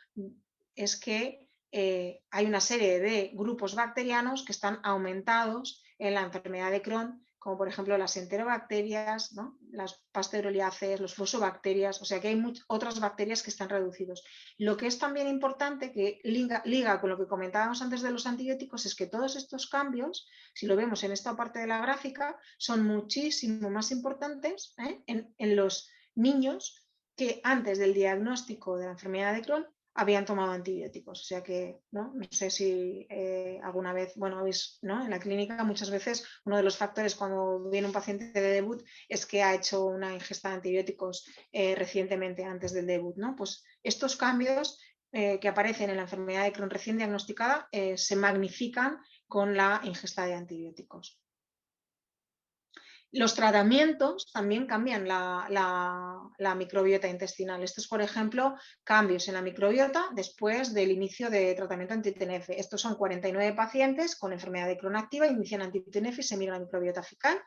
es que hay una serie de grupos bacterianos que están aumentados en la enfermedad de Crohn, como por ejemplo las enterobacterias, ¿no? Las pasteuroliaces, los fusobacterias, o sea que hay otras bacterias que están reducidos. Lo que es también importante, que liga con lo que comentábamos antes de los antibióticos, es que todos estos cambios, si lo vemos en esta parte de la gráfica, son muchísimo más importantes en los niños que antes del diagnóstico de la enfermedad de Crohn habían tomado antibióticos. O sea que, no sé si alguna vez, bueno, habéis, ¿no? En la clínica muchas veces uno de los factores cuando viene un paciente de debut es que ha hecho una ingesta de antibióticos recientemente antes del debut, ¿no? Pues estos cambios que aparecen en la enfermedad de Crohn recién diagnosticada se magnifican con la ingesta de antibióticos. Los tratamientos también cambian la microbiota intestinal. Estos, por ejemplo, cambios en la microbiota después del inicio de tratamiento anti-TNF. Estos son 49 pacientes con enfermedad de Crohn activa, inician anti-TNF y se mira la microbiota fecal.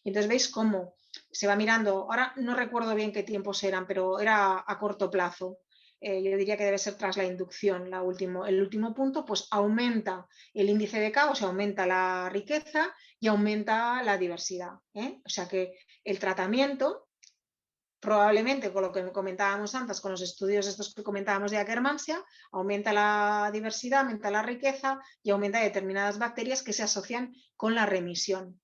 Y entonces veis cómo se va mirando, ahora no recuerdo bien qué tiempos eran, pero era a corto plazo. Yo diría que debe ser tras la inducción, el último punto, pues aumenta el índice de K, o sea, aumenta la riqueza y aumenta la diversidad. O sea que el tratamiento, probablemente con lo que comentábamos antes, con los estudios estos que comentábamos de Akkermansia, aumenta la diversidad, aumenta la riqueza y aumenta determinadas bacterias que se asocian con la remisión.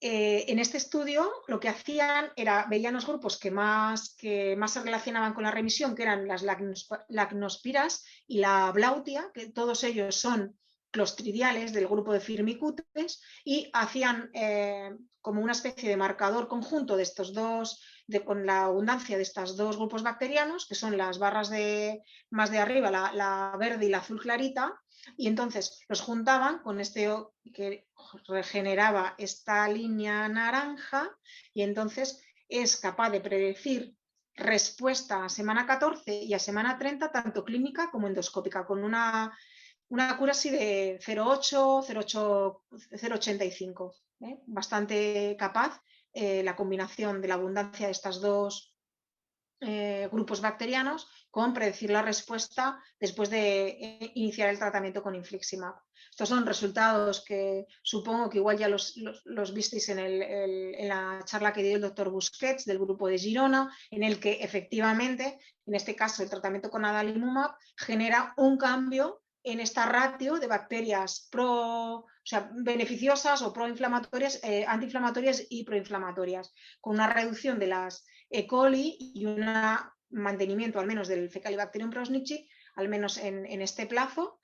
En este estudio lo que hacían era, veían los grupos que más se relacionaban con la remisión, que eran las lacnospiras y la blautia, que todos ellos son clostridiales del grupo de Firmicutes, y hacían como una especie de marcador conjunto de estos dos, con la abundancia de estos dos grupos bacterianos, que son las barras más de arriba, la verde y la azul clarita, y entonces los juntaban con este que regeneraba esta línea naranja, y entonces es capaz de predecir respuesta a semana 14 y a semana 30, tanto clínica como endoscópica, con una cura así de 0,8, 0,85. Bastante capaz la combinación de la abundancia de estos dos grupos bacterianos con predecir la respuesta después de iniciar el tratamiento con infliximab. Estos son resultados que supongo que igual ya los visteis en la charla que dio el doctor Busquets del grupo de Girona, en el que efectivamente, en este caso el tratamiento con adalimumab genera un cambio en esta ratio de bacterias beneficiosas o proinflamatorias, antiinflamatorias y proinflamatorias, con una reducción de las E. coli y un mantenimiento al menos del Fecalibacterium prausnitzii, al menos en este plazo,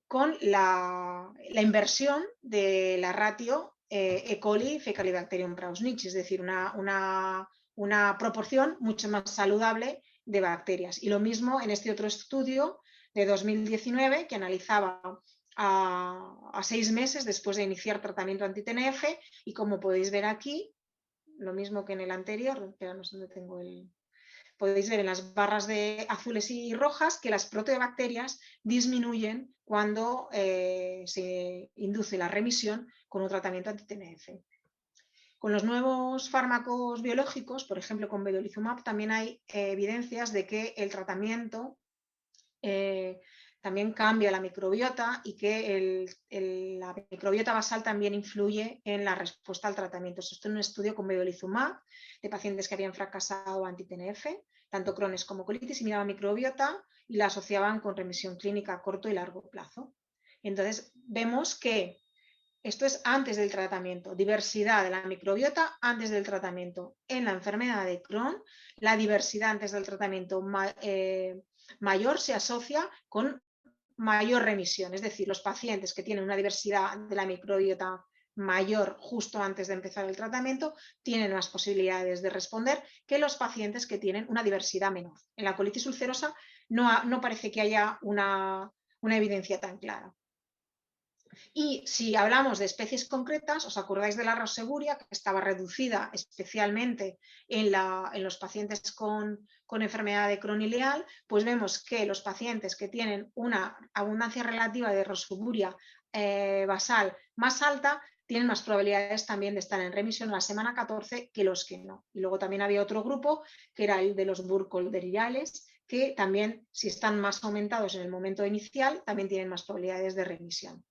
con la inversión de la ratio E. coli Fecalibacterium prausnitzii, es decir, una proporción mucho más saludable de bacterias. Y lo mismo en este otro estudio de 2019 que analizaba a 6 meses después de iniciar tratamiento anti-TNF, y como podéis ver aquí, lo mismo que en el anterior, pero no sé dónde tengo podéis ver en las barras de azules y rojas que las proteobacterias disminuyen cuando se induce la remisión con un tratamiento anti-TNF. Con los nuevos fármacos biológicos, por ejemplo con vedolizumab, también hay evidencias de que el tratamiento también cambia la microbiota y que la microbiota basal también influye en la respuesta al tratamiento. Esto es un estudio con vedolizumab de pacientes que habían fracasado anti-TNF, tanto Crohn's como colitis, y miraban microbiota y la asociaban con remisión clínica a corto y largo plazo. Entonces vemos que esto es antes del tratamiento, diversidad de la microbiota antes del tratamiento. En la enfermedad de Crohn, la diversidad antes del tratamiento mayor se asocia con mayor remisión, es decir, los pacientes que tienen una diversidad de la microbiota mayor justo antes de empezar el tratamiento tienen más posibilidades de responder que los pacientes que tienen una diversidad menor. En la colitis ulcerosa no parece que haya una evidencia tan clara. Y si hablamos de especies concretas, ¿os acordáis de la roseburia, que estaba reducida especialmente en los pacientes con enfermedad de Crohn ileal? Pues vemos que los pacientes que tienen una abundancia relativa de roseburia basal más alta tienen más probabilidades también de estar en remisión en la semana 14 que los que no. Y luego también había otro grupo, que era el de los burkholderales, que también, si están más aumentados en el momento inicial, también tienen más probabilidades de remisión.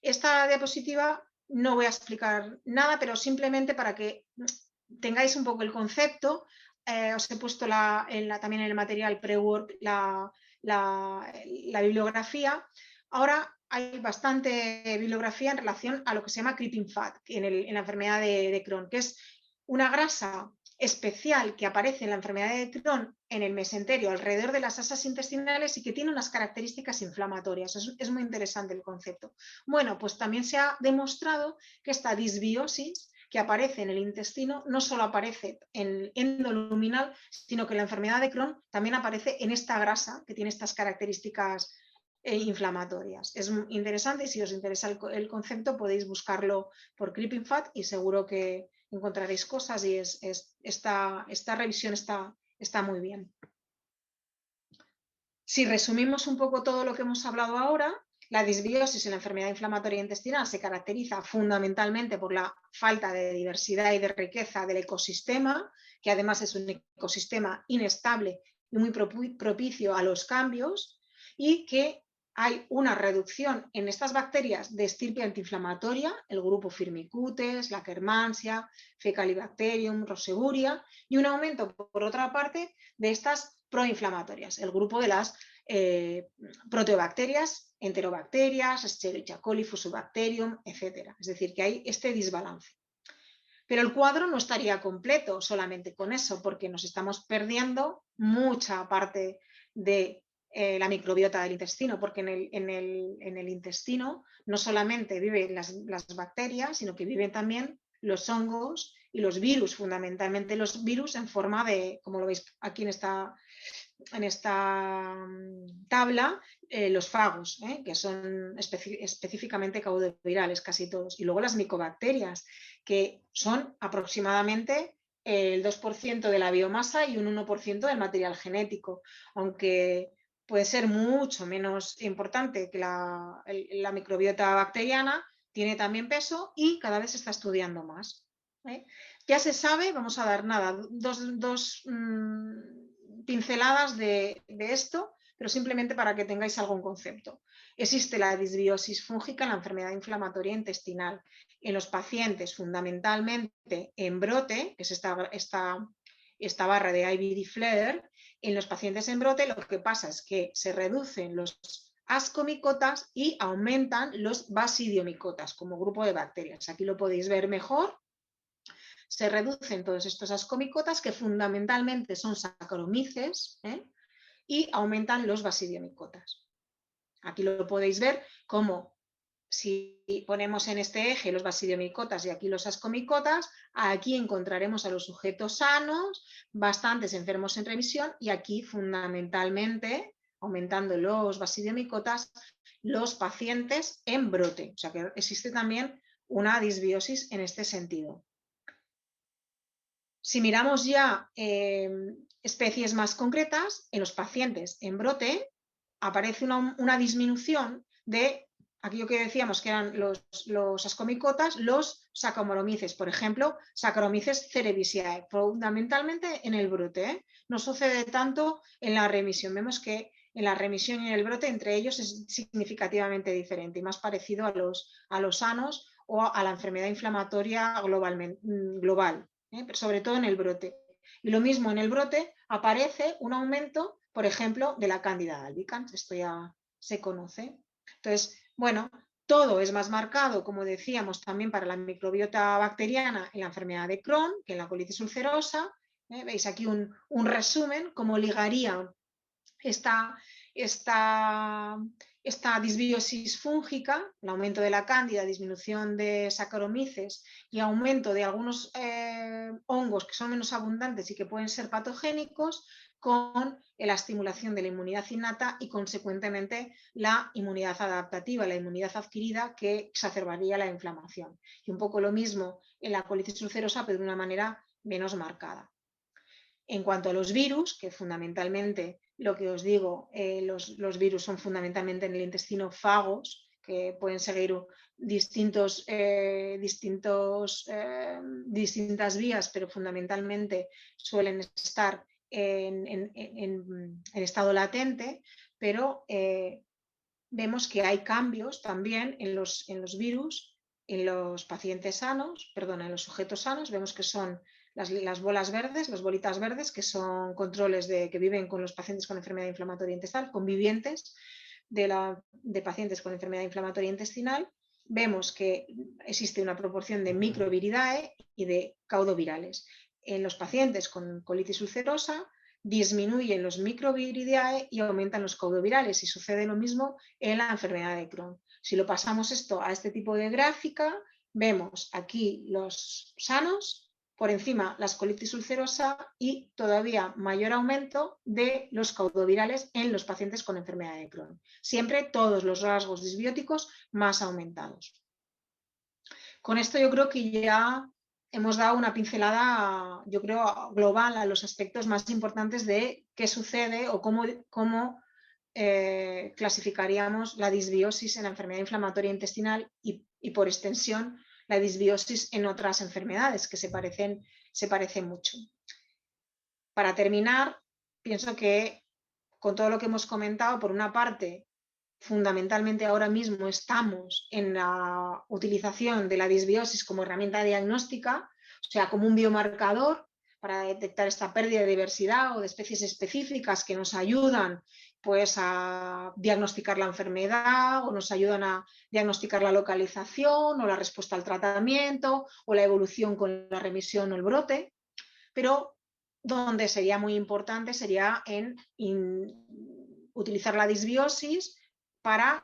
Esta diapositiva no voy a explicar nada, pero simplemente para que tengáis un poco el concepto. Os he puesto también en el material pre-work la bibliografía. Ahora hay bastante bibliografía en relación a lo que se llama creeping fat en la enfermedad de Crohn, que es una grasa especial que aparece en la enfermedad de Crohn en el mesenterio alrededor de las asas intestinales y que tiene unas características inflamatorias. Es muy interesante el concepto. Bueno, pues también se ha demostrado que esta disbiosis que aparece en el intestino no solo aparece en endoluminal, sino que la enfermedad de Crohn también aparece en esta grasa que tiene estas características inflamatorias. Es interesante y si os interesa el concepto podéis buscarlo por creeping fat y seguro que encontraréis cosas y esta revisión está muy bien. Si resumimos un poco todo lo que hemos hablado ahora, la disbiosis en la enfermedad inflamatoria intestinal se caracteriza fundamentalmente por la falta de diversidad y de riqueza del ecosistema, que además es un ecosistema inestable y muy propicio a los cambios, y que hay una reducción en estas bacterias de estirpe antiinflamatoria, el grupo Firmicutes, la Akkermansia, Fecalibacterium, Roseburia, y un aumento, por otra parte, de estas proinflamatorias, el grupo de las proteobacterias, enterobacterias, Escherichia coli, Fusobacterium, etc. Es decir, que hay este desbalance. Pero el cuadro no estaría completo solamente con eso, porque nos estamos perdiendo mucha parte de la microbiota del intestino, porque en el intestino no solamente viven las bacterias, sino que viven también los hongos y los virus, fundamentalmente los virus en forma de, como lo veis aquí en esta tabla, los fagos, que son específicamente caudovirales casi todos. Y luego las micobacterias, que son aproximadamente el 2% de la biomasa y un 1% del material genético, aunque puede ser mucho menos importante que la microbiota bacteriana, tiene también peso y cada vez se está estudiando más. Ya se sabe, vamos a dar nada, dos pinceladas de esto, pero simplemente para que tengáis algún concepto. Existe la disbiosis fúngica en la enfermedad inflamatoria intestinal. En los pacientes, fundamentalmente en brote, que es esta barra de IBD flare, en los pacientes en brote lo que pasa es que se reducen los ascomicotas y aumentan los basidiomicotas como grupo de bacterias. Aquí lo podéis ver mejor. Se reducen todos estos ascomicotas que fundamentalmente son Saccharomyces y aumentan los basidiomicotas. Aquí lo podéis ver como si ponemos en este eje los basidiomicotas y aquí los ascomicotas, aquí encontraremos a los sujetos sanos, bastantes enfermos en remisión y aquí fundamentalmente, aumentando los basidiomicotas, los pacientes en brote. O sea que existe también una disbiosis en este sentido. Si miramos ya especies más concretas, en los pacientes en brote aparece una disminución de aquello que decíamos que eran los ascomicotas, los Saccharomyces, por ejemplo, Saccharomyces cerevisiae, fundamentalmente en el brote. No sucede tanto en la remisión. Vemos que en la remisión y en el brote entre ellos es significativamente diferente y más parecido a los sanos o a la enfermedad inflamatoria global. Pero sobre todo en el brote. Y lo mismo en el brote aparece un aumento, por ejemplo, de la Candida albicans. Esto ya se conoce. Entonces, bueno, todo es más marcado, como decíamos, también para la microbiota bacteriana en la enfermedad de Crohn que en la colitis ulcerosa. Veis aquí un resumen, cómo ligaría esta esta disbiosis fúngica, el aumento de la cándida, disminución de Saccharomyces y aumento de algunos hongos que son menos abundantes y que pueden ser patogénicos, con la estimulación de la inmunidad innata y consecuentemente la inmunidad adaptativa, la inmunidad adquirida, que exacerbaría la inflamación. Y un poco lo mismo en la colitis ulcerosa, pero de una manera menos marcada. En cuanto a los virus, que fundamentalmente, lo que os digo, los virus son fundamentalmente en el intestino fagos, que pueden seguir distintas vías, pero fundamentalmente suelen estar en estado latente, pero vemos que hay cambios también en los virus, en los pacientes sanos, perdón, en los sujetos sanos. Vemos que son las bolas verdes, las bolitas verdes, que son controles que viven con los pacientes con enfermedad inflamatoria intestinal, convivientes de pacientes con enfermedad inflamatoria intestinal. Vemos que existe una proporción de microviridae y de caudovirales. En los pacientes con colitis ulcerosa disminuyen los microviridae y aumentan los caudovirales, y sucede lo mismo en la enfermedad de Crohn. Si lo pasamos esto a este tipo de gráfica, vemos aquí los sanos, por encima las colitis ulcerosa y todavía mayor aumento de los caudovirales en los pacientes con enfermedad de Crohn. Siempre todos los rasgos disbióticos más aumentados. Con esto yo creo que ya hemos dado una pincelada, yo creo, global a los aspectos más importantes de qué sucede o cómo clasificaríamos la disbiosis en la enfermedad inflamatoria intestinal y por extensión la disbiosis en otras enfermedades que se parecen mucho. Para terminar, pienso que con todo lo que hemos comentado, por una parte, fundamentalmente ahora mismo estamos en la utilización de la disbiosis como herramienta diagnóstica, o sea, como un biomarcador para detectar esta pérdida de diversidad o de especies específicas que nos ayudan pues a diagnosticar la enfermedad o nos ayudan a diagnosticar la localización o la respuesta al tratamiento o la evolución con la remisión o el brote, pero donde sería muy importante sería en utilizar la disbiosis para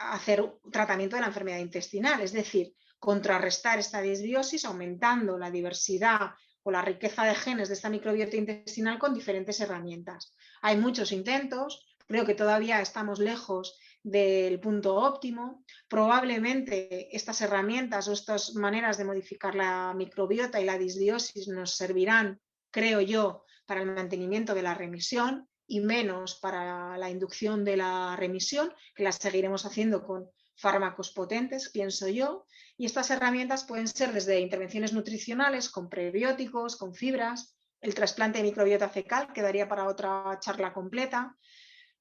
hacer tratamiento de la enfermedad intestinal, es decir, contrarrestar esta disbiosis aumentando la diversidad o la riqueza de genes de esta microbiota intestinal con diferentes herramientas. Hay muchos intentos, creo que todavía estamos lejos del punto óptimo. Probablemente estas herramientas o estas maneras de modificar la microbiota y la disbiosis nos servirán, creo yo, para el mantenimiento de la remisión y menos para la inducción de la remisión, que las seguiremos haciendo con fármacos potentes, pienso yo, y estas herramientas pueden ser desde intervenciones nutricionales con prebióticos, con fibras, el trasplante de microbiota fecal, que daría para otra charla completa,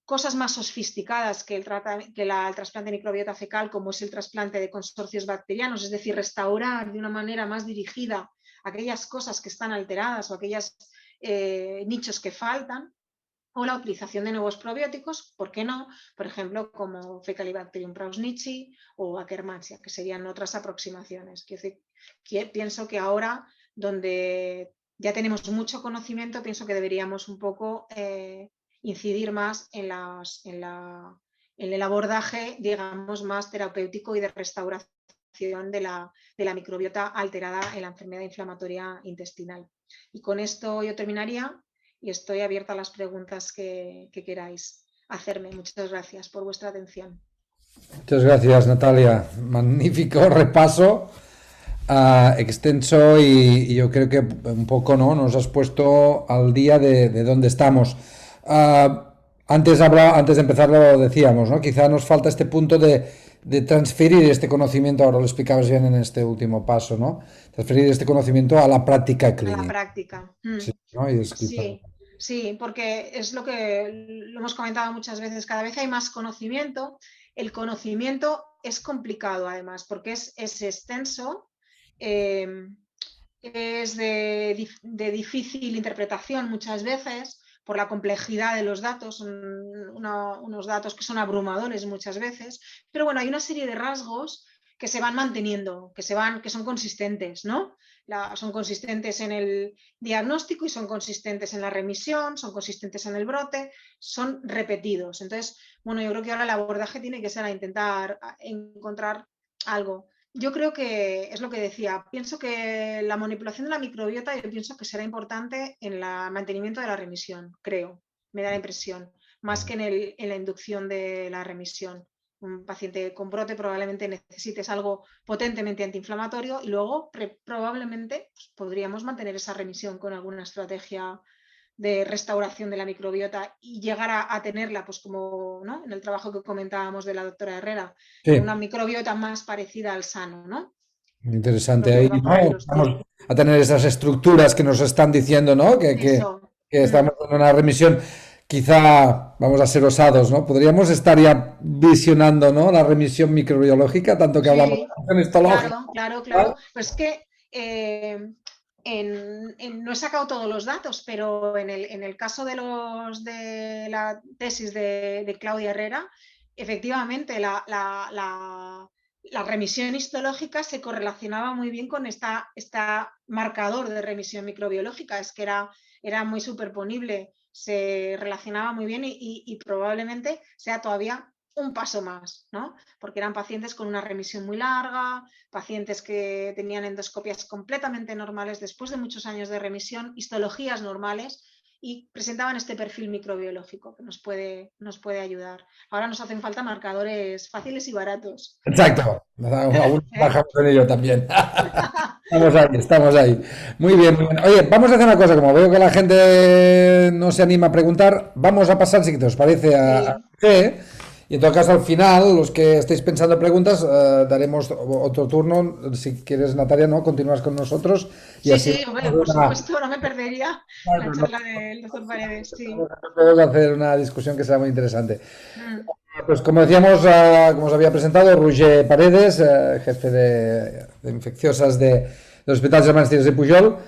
cosas más sofisticadas que el trasplante de microbiota fecal, como es el trasplante de consorcios bacterianos, es decir, restaurar de una manera más dirigida aquellas cosas que están alteradas o aquellos nichos que faltan, o la utilización de nuevos probióticos, ¿por qué no? Por ejemplo, como Faecalibacterium prausnitzii o Akkermansia, que serían otras aproximaciones. Pienso que ahora, donde ya tenemos mucho conocimiento, pienso que deberíamos un poco incidir más en el abordaje, digamos, más terapéutico y de restauración de la microbiota alterada en la enfermedad inflamatoria intestinal. Y con esto yo terminaría. Y estoy abierta a las preguntas que queráis hacerme. Muchas gracias por vuestra atención. Muchas gracias, Natalia. Magnífico repaso, extenso y yo creo que un poco, ¿no?, nos has puesto al día de dónde estamos. Antes de empezar lo decíamos, ¿no? Quizá nos falta este punto de transferir este conocimiento, ahora lo explicabas bien en este último paso, ¿no? Transferir este conocimiento a la práctica clínica. A la práctica. Sí, ¿no? Y sí, porque es lo que lo hemos comentado muchas veces, cada vez hay más conocimiento. El conocimiento es complicado además, porque es extenso, es de difícil interpretación muchas veces por la complejidad de los datos, unos datos que son abrumadores muchas veces, pero bueno, hay una serie de rasgos que se van manteniendo, que son consistentes, ¿no? Son consistentes en el diagnóstico y son consistentes en la remisión, son consistentes en el brote, son repetidos. Entonces, bueno, yo creo que ahora el abordaje tiene que ser a intentar encontrar algo. Yo creo que es lo que decía, pienso que la manipulación de la microbiota, yo pienso que será importante en el mantenimiento de la remisión, creo, me da la impresión, más que en la inducción de la remisión. Un paciente con brote probablemente necesites algo potentemente antiinflamatorio y luego probablemente pues, podríamos mantener esa remisión con alguna estrategia de restauración de la microbiota y llegar a tenerla, pues como ¿no? en el trabajo que comentábamos de la doctora Herrera, Sí, una microbiota más parecida al sano, ¿no? interesante. Creo que Ahí, van por ahí ¿no? los Vamos tiros. a tener esas estructuras que nos están diciendo, ¿no? Eso. Que estamos en una remisión. Quizá vamos a ser osados, ¿no? Podríamos estar ya visionando, ¿no? La remisión microbiológica, tanto que hablamos de Sí, remisión histológica. claro, claro, ¿Vale? claro. Pues es que no he sacado todos los datos, pero en el caso de la tesis de Claudia Herrera, efectivamente la remisión histológica se correlacionaba muy bien con esta marcador de remisión microbiológica, es que era muy superponible, se relacionaba muy bien y probablemente sea todavía un paso más, ¿no? Porque eran pacientes con una remisión muy larga, pacientes que tenían endoscopias completamente normales después de muchos años de remisión, histologías normales y presentaban este perfil microbiológico que nos puede ayudar. Ahora nos hacen falta marcadores fáciles y baratos. Exacto. Aún ¿Eh? trabajamos en ello también. Estamos ahí, estamos ahí. Muy bien, muy bien. Oye, vamos a hacer una cosa, como veo que la gente no se anima a preguntar, vamos a pasar, si os parece, a Sí, G. Y en todo caso, al final, los que estéis pensando preguntas, daremos otro turno. Si quieres, Natalia, ¿no? Continúas con nosotros y sí, así sí, hombre, por supuesto, no me perdería la charla del doctor Paredes, sí. podemos hacer una discusión que será muy interesante. Mm. Pues como decíamos, como os había presentado, Roger Paredes, jefe de infecciosas del Hospital Germans Trias de Pujol.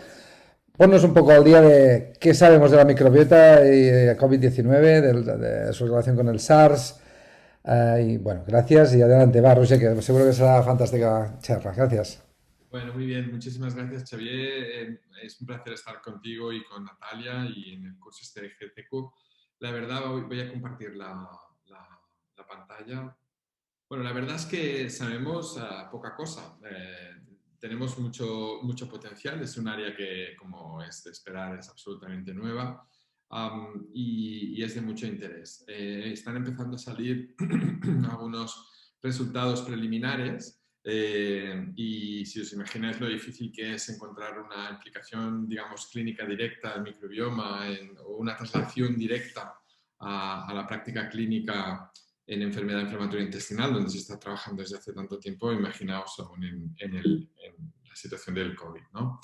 Ponnos un poco al día de qué sabemos de la microbiota y de COVID-19, de su relación con el SARS. Y bueno, gracias y adelante, va, Roger, que seguro que será fantástica charla. Gracias. Bueno, muy bien. Muchísimas gracias, Xavier. Es un placer estar contigo y con Natalia y en el curso este de GTQ. La verdad, voy a compartir la pantalla. Bueno, la verdad es que sabemos poca cosa. Tenemos mucho potencial. Es un área que, como es de esperar, es absolutamente nueva y es de mucho interés. Están empezando a salir algunos resultados preliminares y si os imagináis lo difícil que es encontrar una implicación, digamos, clínica directa del microbioma o una traslación directa a la práctica clínica en enfermedad inflamatoria intestinal, donde se está trabajando desde hace tanto tiempo, imaginaos aún en la situación del COVID, ¿no?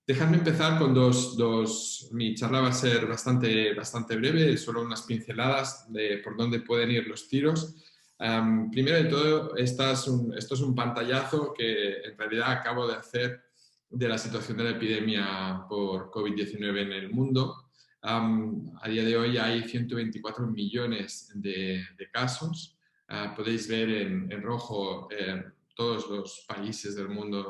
Dejadme empezar con mi charla va a ser bastante breve, solo unas pinceladas de por dónde pueden ir los tiros. Primero de todo, esto es un pantallazo que en realidad acabo de hacer de la situación de la epidemia por COVID-19 en el mundo. A día de hoy hay 124 millones de casos. Podéis ver en rojo todos los países del mundo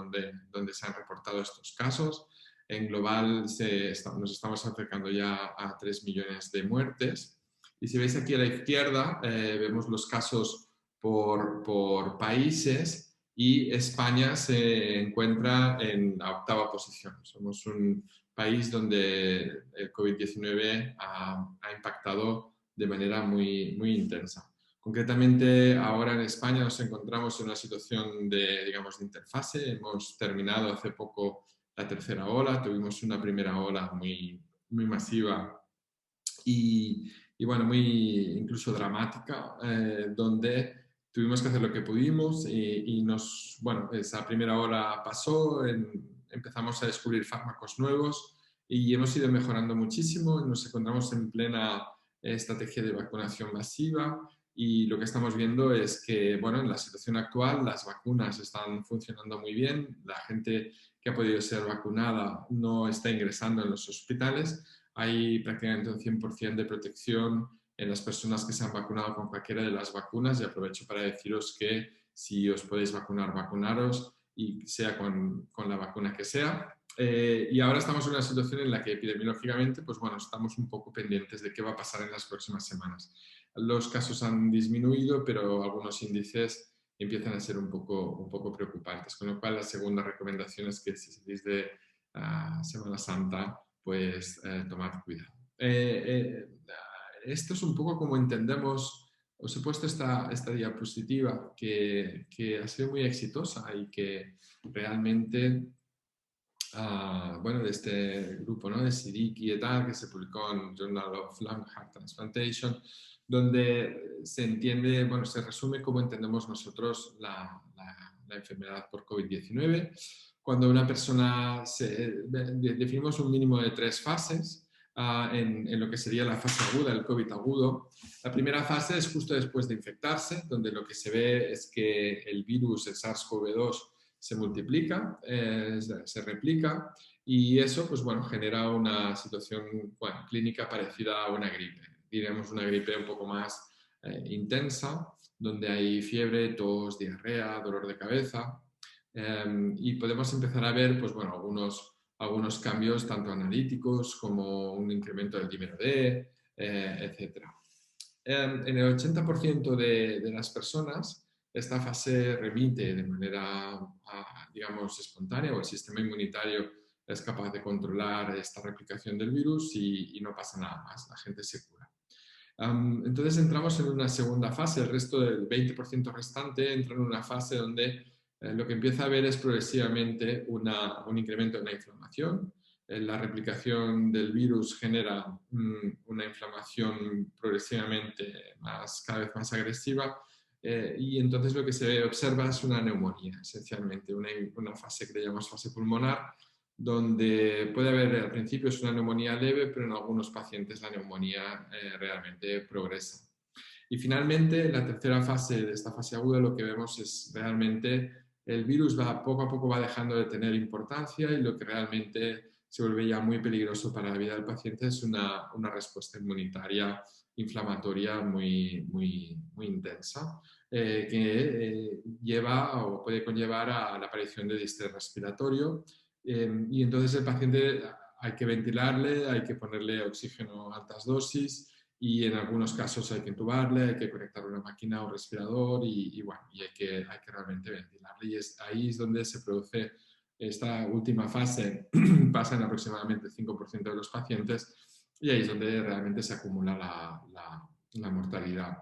donde se han reportado estos casos. En global nos estamos acercando ya a 3 millones de muertes. Y si veis aquí a la izquierda, vemos los casos por países y España se encuentra en la 8ª posición. Somos un país donde el COVID-19 ha impactado de manera muy intensa. Concretamente, ahora en España nos encontramos en una situación digamos, de interfase. Hemos terminado hace poco la 3ª ola, tuvimos una primera ola muy masiva y bueno, muy incluso dramática, donde tuvimos que hacer lo que pudimos bueno, esa primera ola pasó, empezamos a descubrir fármacos nuevos y hemos ido mejorando muchísimo. Nos encontramos en plena estrategia de vacunación masiva y lo que estamos viendo es que, bueno, en la situación actual las vacunas están funcionando muy bien, la gente que ha podido ser vacunada no está ingresando en los hospitales, hay prácticamente un 100% de protección en las personas que se han vacunado con cualquiera de las vacunas y aprovecho para deciros que si os podéis vacunar, vacunaros, y sea con la vacuna que sea. Y ahora estamos en una situación en la que epidemiológicamente, pues bueno, estamos un poco pendientes de qué va a pasar en las próximas semanas. Los casos han disminuido, pero algunos índices empiezan a ser un poco preocupantes, con lo cual la segunda recomendación es que si salís de Semana Santa, pues tomad cuidado. Esto es un poco como entendemos. Os he puesto esta diapositiva que ha sido muy exitosa y que realmente, bueno, de este grupo, ¿no?, de Siddiqui et al., que se publicó en Journal of Lung Heart Transplantation, donde se entiende, bueno, se resume cómo entendemos nosotros la enfermedad por COVID-19. Cuando una persona definimos un mínimo de 3 fases, en lo que sería la fase aguda, el COVID agudo. La primera fase es justo después de infectarse, donde lo que se ve es que el virus, el SARS-CoV-2, se multiplica, se replica, y eso, pues bueno, genera una situación, bueno, clínica parecida a una gripe. Diríamos una gripe un poco más intensa, donde hay fiebre, tos, diarrea, dolor de cabeza, y podemos empezar a ver, pues bueno, algunos cambios tanto analíticos como un incremento del dímero D, etc. En el 80% de las personas esta fase remite de manera, digamos, espontánea, o el sistema inmunitario es capaz de controlar esta replicación del virus y no pasa nada más, la gente se cura. Entonces entramos en una segunda fase, el resto del 20% restante entra en una fase donde lo que empieza a ver es progresivamente un incremento en la inflamación. La replicación del virus genera una inflamación progresivamente cada vez más agresiva, y entonces lo que se observa es una neumonía, esencialmente, una fase que le llamamos fase pulmonar, donde puede haber al principio es una neumonía leve, pero en algunos pacientes la neumonía realmente progresa. Y finalmente, en la tercera fase de esta fase aguda, lo que vemos es realmente el virus poco a poco va dejando de tener importancia, y lo que realmente se vuelve ya muy peligroso para la vida del paciente es una respuesta inmunitaria inflamatoria muy intensa, que lleva o puede conllevar a la aparición de distrés respiratorio, y entonces el paciente hay que ventilarle, hay que ponerle oxígeno a altas dosis, y en algunos casos hay que intubarle, hay que conectar una máquina o un respirador, y bueno, hay que realmente ventilarle. Y ahí es donde se produce esta última fase, pasa en aproximadamente el 5% de los pacientes, y ahí es donde realmente se acumula la mortalidad.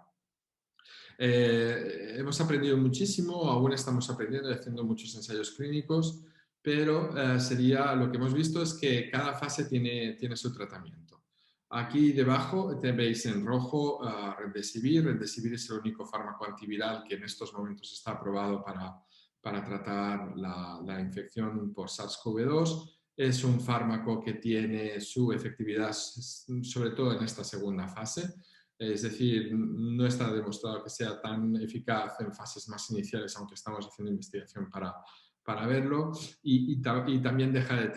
Hemos aprendido muchísimo, aún estamos aprendiendo y haciendo muchos ensayos clínicos, pero lo que hemos visto es que cada fase tiene su tratamiento. Aquí debajo veis en rojo Remdesivir. Remdesivir es el único fármaco antiviral que en estos momentos está aprobado para tratar la infección por SARS-CoV-2. Es un fármaco que tiene su efectividad sobre todo en esta segunda fase. Es decir, no está demostrado que sea tan eficaz en fases más iniciales, aunque estamos haciendo investigación para verlo, y también deja de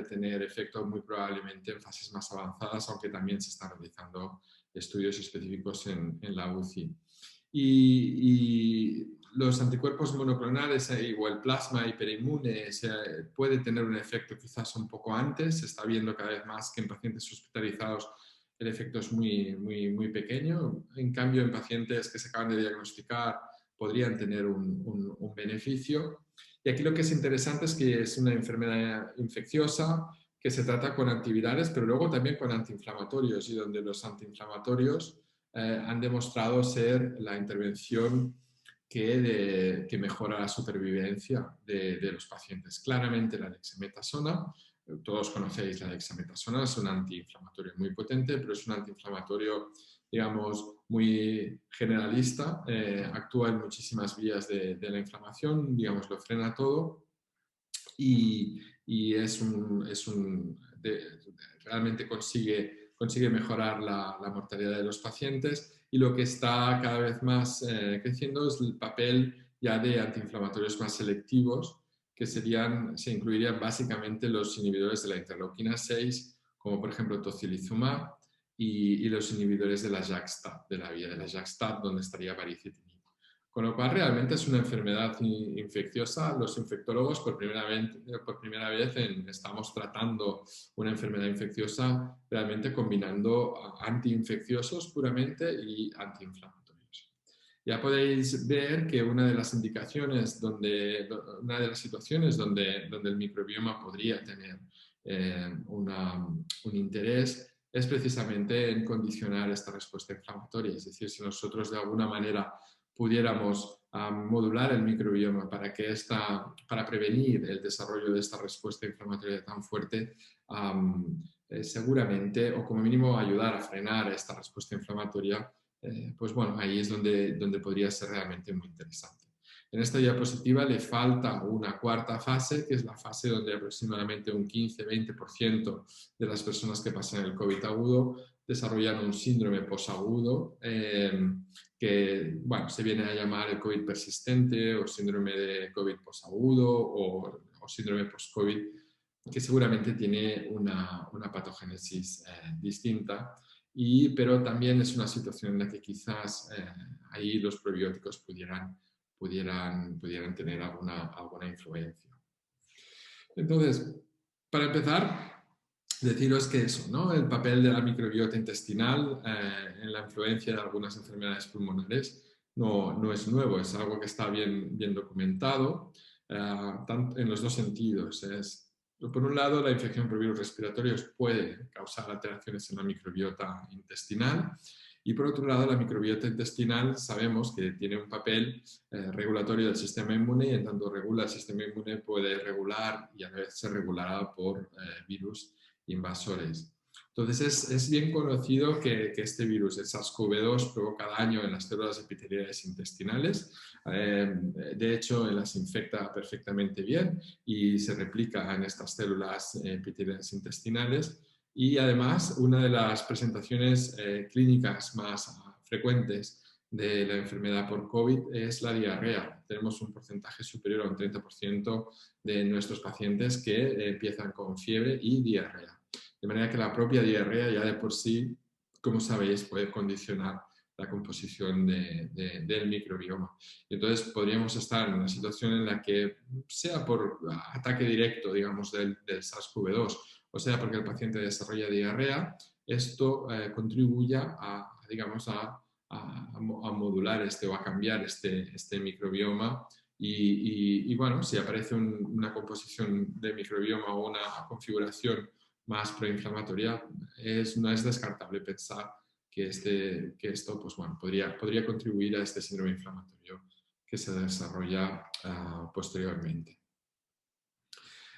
tener efecto muy probablemente en fases más avanzadas, aunque también se están realizando estudios específicos en la UCI. Y los anticuerpos monoclonales o el plasma hiperinmune puede tener un efecto quizás un poco antes. Se está viendo cada vez más que en pacientes hospitalizados el efecto es muy pequeño. En cambio, en pacientes que se acaban de diagnosticar podrían tener un beneficio. Y aquí lo que es interesante es que es una enfermedad infecciosa que se trata con antivirales, pero luego también con antiinflamatorios, y donde los antiinflamatorios han demostrado ser la intervención que mejora la supervivencia de los pacientes. Claramente la dexametasona. Todos conocéis la dexametasona, es un antiinflamatorio muy potente, pero es un antiinflamatorio, digamos, muy generalista, actúa en muchísimas vías de la inflamación, digamos, lo frena todo, y realmente consigue mejorar la mortalidad de los pacientes. Y lo que está cada vez más creciendo es el papel ya de antiinflamatorios más selectivos, que se incluirían básicamente los inhibidores de la interleuquina 6, como por ejemplo tocilizumab, y los inhibidores de la JAK-STAT, de la vía de la JAK-STAT, donde estaría baricitinib. Con lo cual, realmente es una enfermedad infecciosa. Los infectólogos, por primera vez estamos tratando una enfermedad infecciosa realmente combinando antiinfecciosos puramente y antiinflamatorios. Ya podéis ver que una de las situaciones donde el microbioma podría tener un interés es precisamente en condicionar esta respuesta inflamatoria. Es decir, si nosotros de alguna manera pudiéramos modular el microbioma para prevenir el desarrollo de esta respuesta inflamatoria tan fuerte, seguramente, o como mínimo ayudar a frenar esta respuesta inflamatoria, pues bueno, ahí es donde podría ser realmente muy interesante. En esta diapositiva le falta una cuarta fase, que es la fase donde aproximadamente un 15-20% de las personas que pasan el COVID agudo desarrollan un síndrome posagudo que bueno, se viene a llamar el COVID persistente o síndrome de COVID posagudo o síndrome post-COVID, que seguramente tiene una patogénesis distinta, pero también es una situación en la que quizás ahí los probióticos pudieran tener alguna influencia. Entonces, para empezar, deciros que eso, ¿no? El papel de la microbiota intestinal en la influencia de algunas enfermedades pulmonares no es nuevo, es algo que está bien documentado en los dos sentidos. Por un lado, la infección por virus respiratorios puede causar alteraciones en la microbiota intestinal y por otro lado, la microbiota intestinal sabemos que tiene un papel regulatorio del sistema inmune y en tanto regula el sistema inmune puede regular y a veces ser regulada por virus invasores. Entonces es bien conocido que este virus, el SARS-CoV-2, provoca daño en las células epiteliales intestinales. De hecho, las infecta perfectamente bien y se replica en estas células epiteliales intestinales. Y además, una de las presentaciones clínicas más frecuentes de la enfermedad por COVID es la diarrea. Tenemos un porcentaje superior a un 30% de nuestros pacientes que empiezan con fiebre y diarrea. De manera que la propia diarrea ya de por sí, como sabéis, puede condicionar la composición del microbioma. Entonces podríamos estar en una situación en la que, sea por ataque directo, digamos, del SARS-CoV-2, o sea porque el paciente desarrolla diarrea, esto contribuya digamos, a modular o a cambiar este microbioma y bueno, si aparece una composición de microbioma o una configuración más proinflamatoria, no es descartable pensar que esto pues bueno, podría contribuir a este síndrome inflamatorio que se desarrolla posteriormente.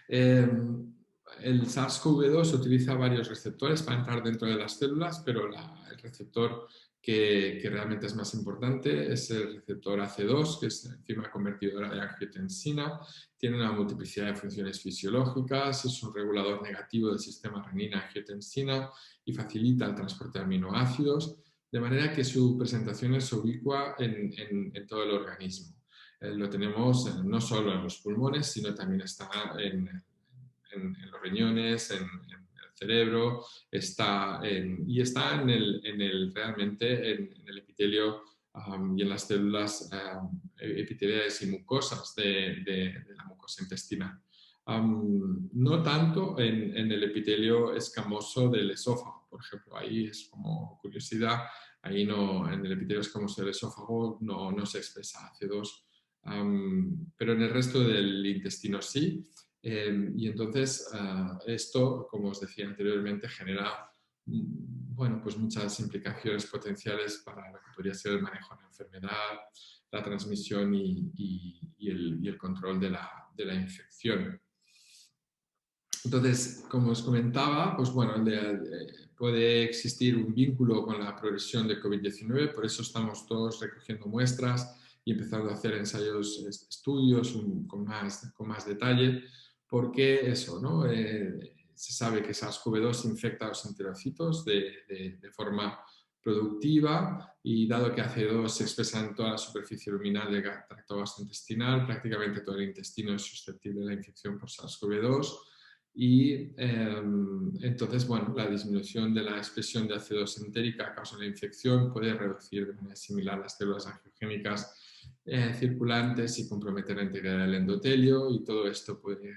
El SARS-CoV-2 utiliza varios receptores para entrar dentro de las células, pero el receptor que realmente es más importante es el receptor AC2, que es la enzima convertidora de angiotensina. Tiene una multiplicidad de funciones fisiológicas, es un regulador negativo del sistema renina-angiotensina y facilita el transporte de aminoácidos, de manera que su presentación es ubicua en todo el organismo. Lo tenemos no solo en los pulmones, sino también está en los riñones, en el cerebro, realmente en el epitelio y en las células epiteliales y mucosas de la mucosa intestinal. No tanto en el epitelio escamoso del esófago, por ejemplo, ahí es como curiosidad, ahí no, en el epitelio escamoso del esófago no se expresa AC2, pero en el resto del intestino sí. Y entonces esto, como os decía anteriormente, genera bueno, pues muchas implicaciones potenciales para lo que podría ser el manejo de la enfermedad, la transmisión y el control de la infección. Entonces, como os comentaba, pues bueno, puede existir un vínculo con la progresión de COVID-19, por eso estamos todos recogiendo muestras y empezando a hacer ensayos, estudios con más detalle, porque eso, ¿no? Se sabe que SARS-CoV-2 infecta a los enterocitos de forma productiva y dado que AC2 se expresa en toda la superficie luminal del tracto gastrointestinal, prácticamente todo el intestino es susceptible de la infección por SARS-CoV-2 y entonces, bueno, la disminución de la expresión de AC2 entérica a causa de la infección puede reducir de manera similar las células angiogénicas circulantes y comprometer la integridad del endotelio, y todo esto puede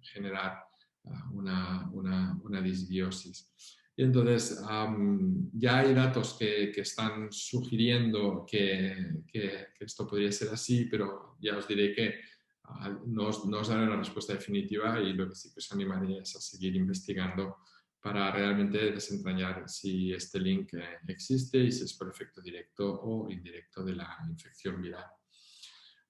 generar una disbiosis. Y entonces ya hay datos que están sugiriendo que esto podría ser así, pero ya os diré que no os daré una respuesta definitiva, y lo que sí que os animaría es a seguir investigando para realmente desentrañar si este link existe y si es por efecto directo o indirecto de la infección viral.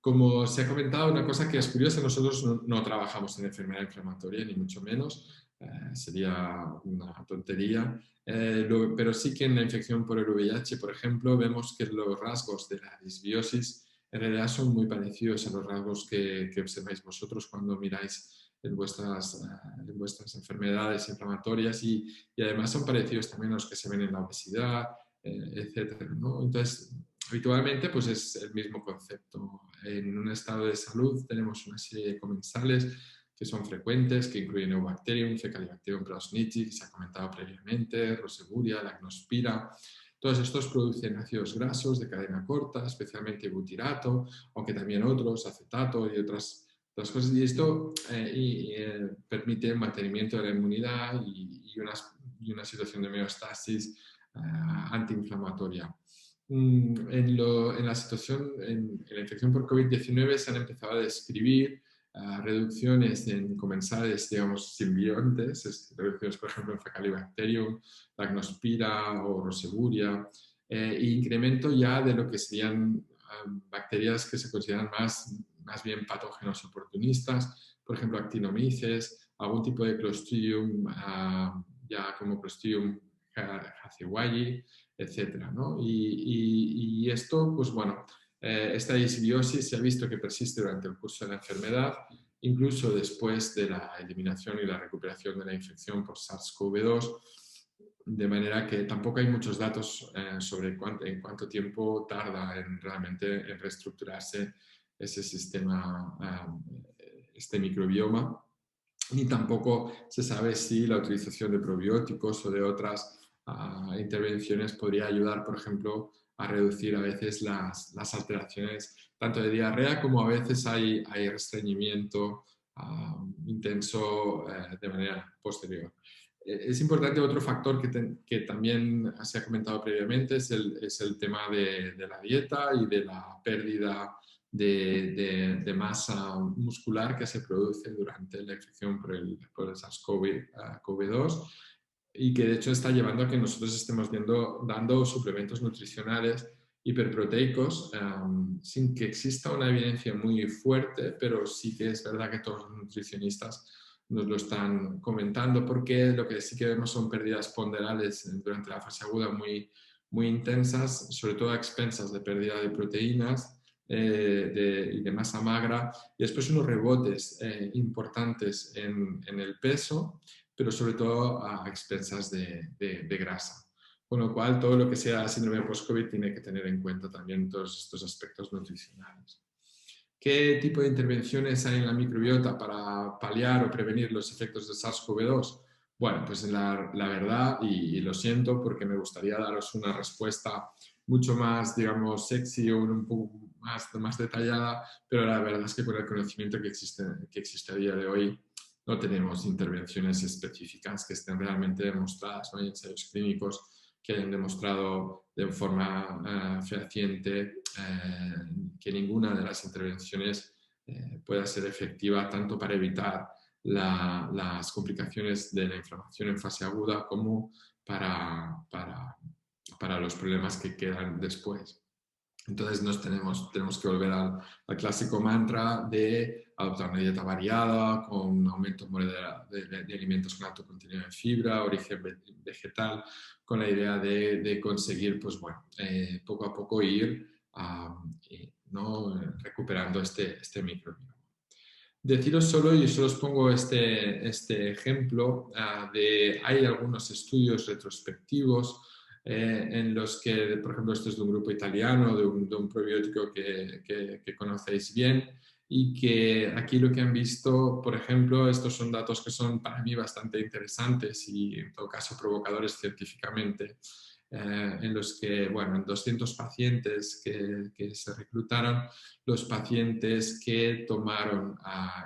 Como se ha comentado, una cosa que es curiosa, nosotros no trabajamos en enfermedad inflamatoria, ni mucho menos, sería una tontería, pero sí que en la infección por el VIH, por ejemplo, vemos que los rasgos de la disbiosis en realidad son muy parecidos a los rasgos que observáis vosotros cuando miráis en vuestras enfermedades inflamatorias, y además son parecidos también a los que se ven en la obesidad, etcétera, ¿no? Entonces, habitualmente pues es el mismo concepto. En un estado de salud tenemos una serie de comensales que son frecuentes, que incluyen Eubacterium, Fecalibacterium prausnitzii, que se ha comentado previamente, Roseburia, Lacnospira. Todos estos producen ácidos grasos de cadena corta, especialmente butirato, aunque también otros, acetato y otras cosas. Y esto permite el mantenimiento de la inmunidad y una situación de homeostasis antiinflamatoria. En la situación, en la infección por COVID-19 se han empezado a describir reducciones en comensales, digamos, simbiontes, reducciones, por ejemplo, en Fecalibacterium, Lacnospira o Roseburia, e incremento ya de lo que serían bacterias que se consideran más bien patógenos oportunistas, por ejemplo, actinomyces, algún tipo de Clostridium, ya como Clostridium hazewayi, etcétera, ¿no? Y esto, pues bueno, esta disbiosis se ha visto que persiste durante el curso de la enfermedad, incluso después de la eliminación y la recuperación de la infección por SARS-CoV-2, de manera que tampoco hay muchos datos sobre en cuánto tiempo tarda realmente en reestructurarse ese sistema, este microbioma, ni tampoco se sabe si la utilización de probióticos o de otras intervenciones podría ayudar, por ejemplo, a reducir a veces las alteraciones tanto de diarrea como a veces hay estreñimiento intenso de manera posterior. Es importante otro factor que también se ha comentado previamente, es el tema de la dieta y de la pérdida de masa muscular que se produce durante la infección por el SARS-CoV-2, y que de hecho está llevando a que nosotros estemos dando suplementos nutricionales hiperproteicos sin que exista una evidencia muy fuerte, pero sí que es verdad que todos los nutricionistas nos lo están comentando, porque lo que sí que vemos son pérdidas ponderales durante la fase aguda muy intensas, sobre todo a expensas de pérdida de proteínas y de masa magra, y después unos rebotes importantes en el peso, pero sobre todo a expensas de grasa. Con lo cual, todo lo que sea síndrome post-COVID tiene que tener en cuenta también todos estos aspectos nutricionales. ¿Qué tipo de intervenciones hay en la microbiota para paliar o prevenir los efectos de SARS-CoV-2? Bueno, pues la verdad, y lo siento porque me gustaría daros una respuesta mucho más, digamos, sexy o un poco más detallada, pero la verdad es que con el conocimiento que existe a día de hoy, no tenemos intervenciones específicas que estén realmente demostradas, no hay ensayos clínicos que hayan demostrado de forma fehaciente que ninguna de las intervenciones pueda ser efectiva tanto para evitar las complicaciones de la inflamación en fase aguda como para los problemas que quedan después. Entonces tenemos que volver al clásico mantra de adoptar una dieta variada, con un aumento de alimentos con alto contenido en fibra, origen vegetal, con la idea de conseguir, pues bueno, poco a poco ir recuperando este microbioma. Deciros solo, y solo os pongo este ejemplo, hay algunos estudios retrospectivos en los que, por ejemplo, esto es de un grupo italiano, de un probiótico que conocéis bien, y que aquí lo que han visto, por ejemplo, estos son datos que son para mí bastante interesantes y en todo caso provocadores científicamente. en los que, bueno, en 200 pacientes que se reclutaron, los pacientes que tomaron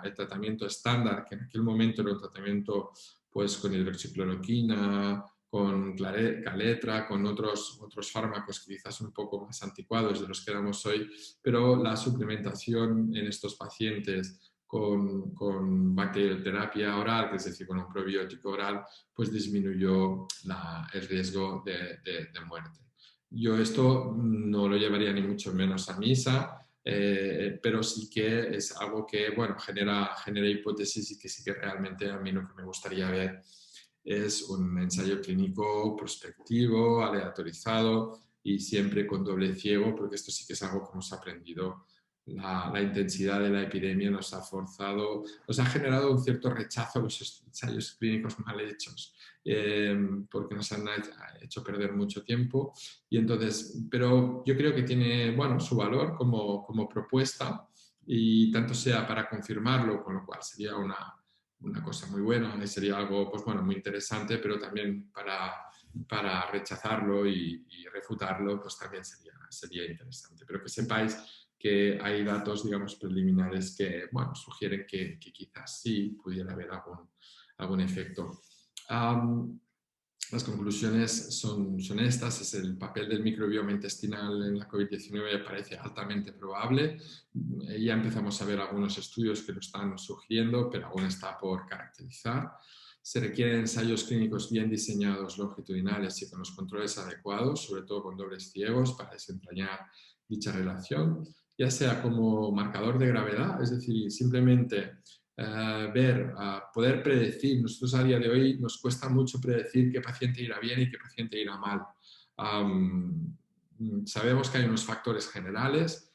el tratamiento estándar, que en aquel momento era un tratamiento pues, con hidroxicloroquina, con Caletra, con otros fármacos que quizás son un poco más anticuados de los que damos hoy, pero la suplementación en estos pacientes con bacterioterapia oral, es decir, con un probiótico oral, pues disminuyó el riesgo de muerte. Yo esto no lo llevaría ni mucho menos a misa, pero sí que es algo que, bueno, genera hipótesis y que sí que realmente a mí lo que me gustaría ver es un ensayo clínico prospectivo, aleatorizado y siempre con doble ciego, porque esto sí que es algo que hemos aprendido. La intensidad de la epidemia nos ha forzado, nos ha generado un cierto rechazo a los ensayos clínicos mal hechos, porque nos han hecho perder mucho tiempo. Y entonces, pero yo creo que tiene, bueno, su valor como propuesta, y tanto sea para confirmarlo, con lo cual sería una cosa muy buena y sería algo pues, bueno, muy interesante, pero también para rechazarlo y refutarlo, pues también sería interesante. Pero que sepáis que hay datos, digamos, preliminares que, bueno, sugieren que quizás sí pudiera haber algún efecto. Las conclusiones son estas. Es el papel del microbioma intestinal en la COVID-19 parece altamente probable. Ya empezamos a ver algunos estudios que lo están sugiriendo, pero aún está por caracterizar. Se requieren ensayos clínicos bien diseñados, longitudinales y con los controles adecuados, sobre todo con dobles ciegos, para desentrañar dicha relación, ya sea como marcador de gravedad, es decir, simplemente poder predecir. Nosotros a día de hoy nos cuesta mucho predecir qué paciente irá bien y qué paciente irá mal. Sabemos que hay unos factores generales,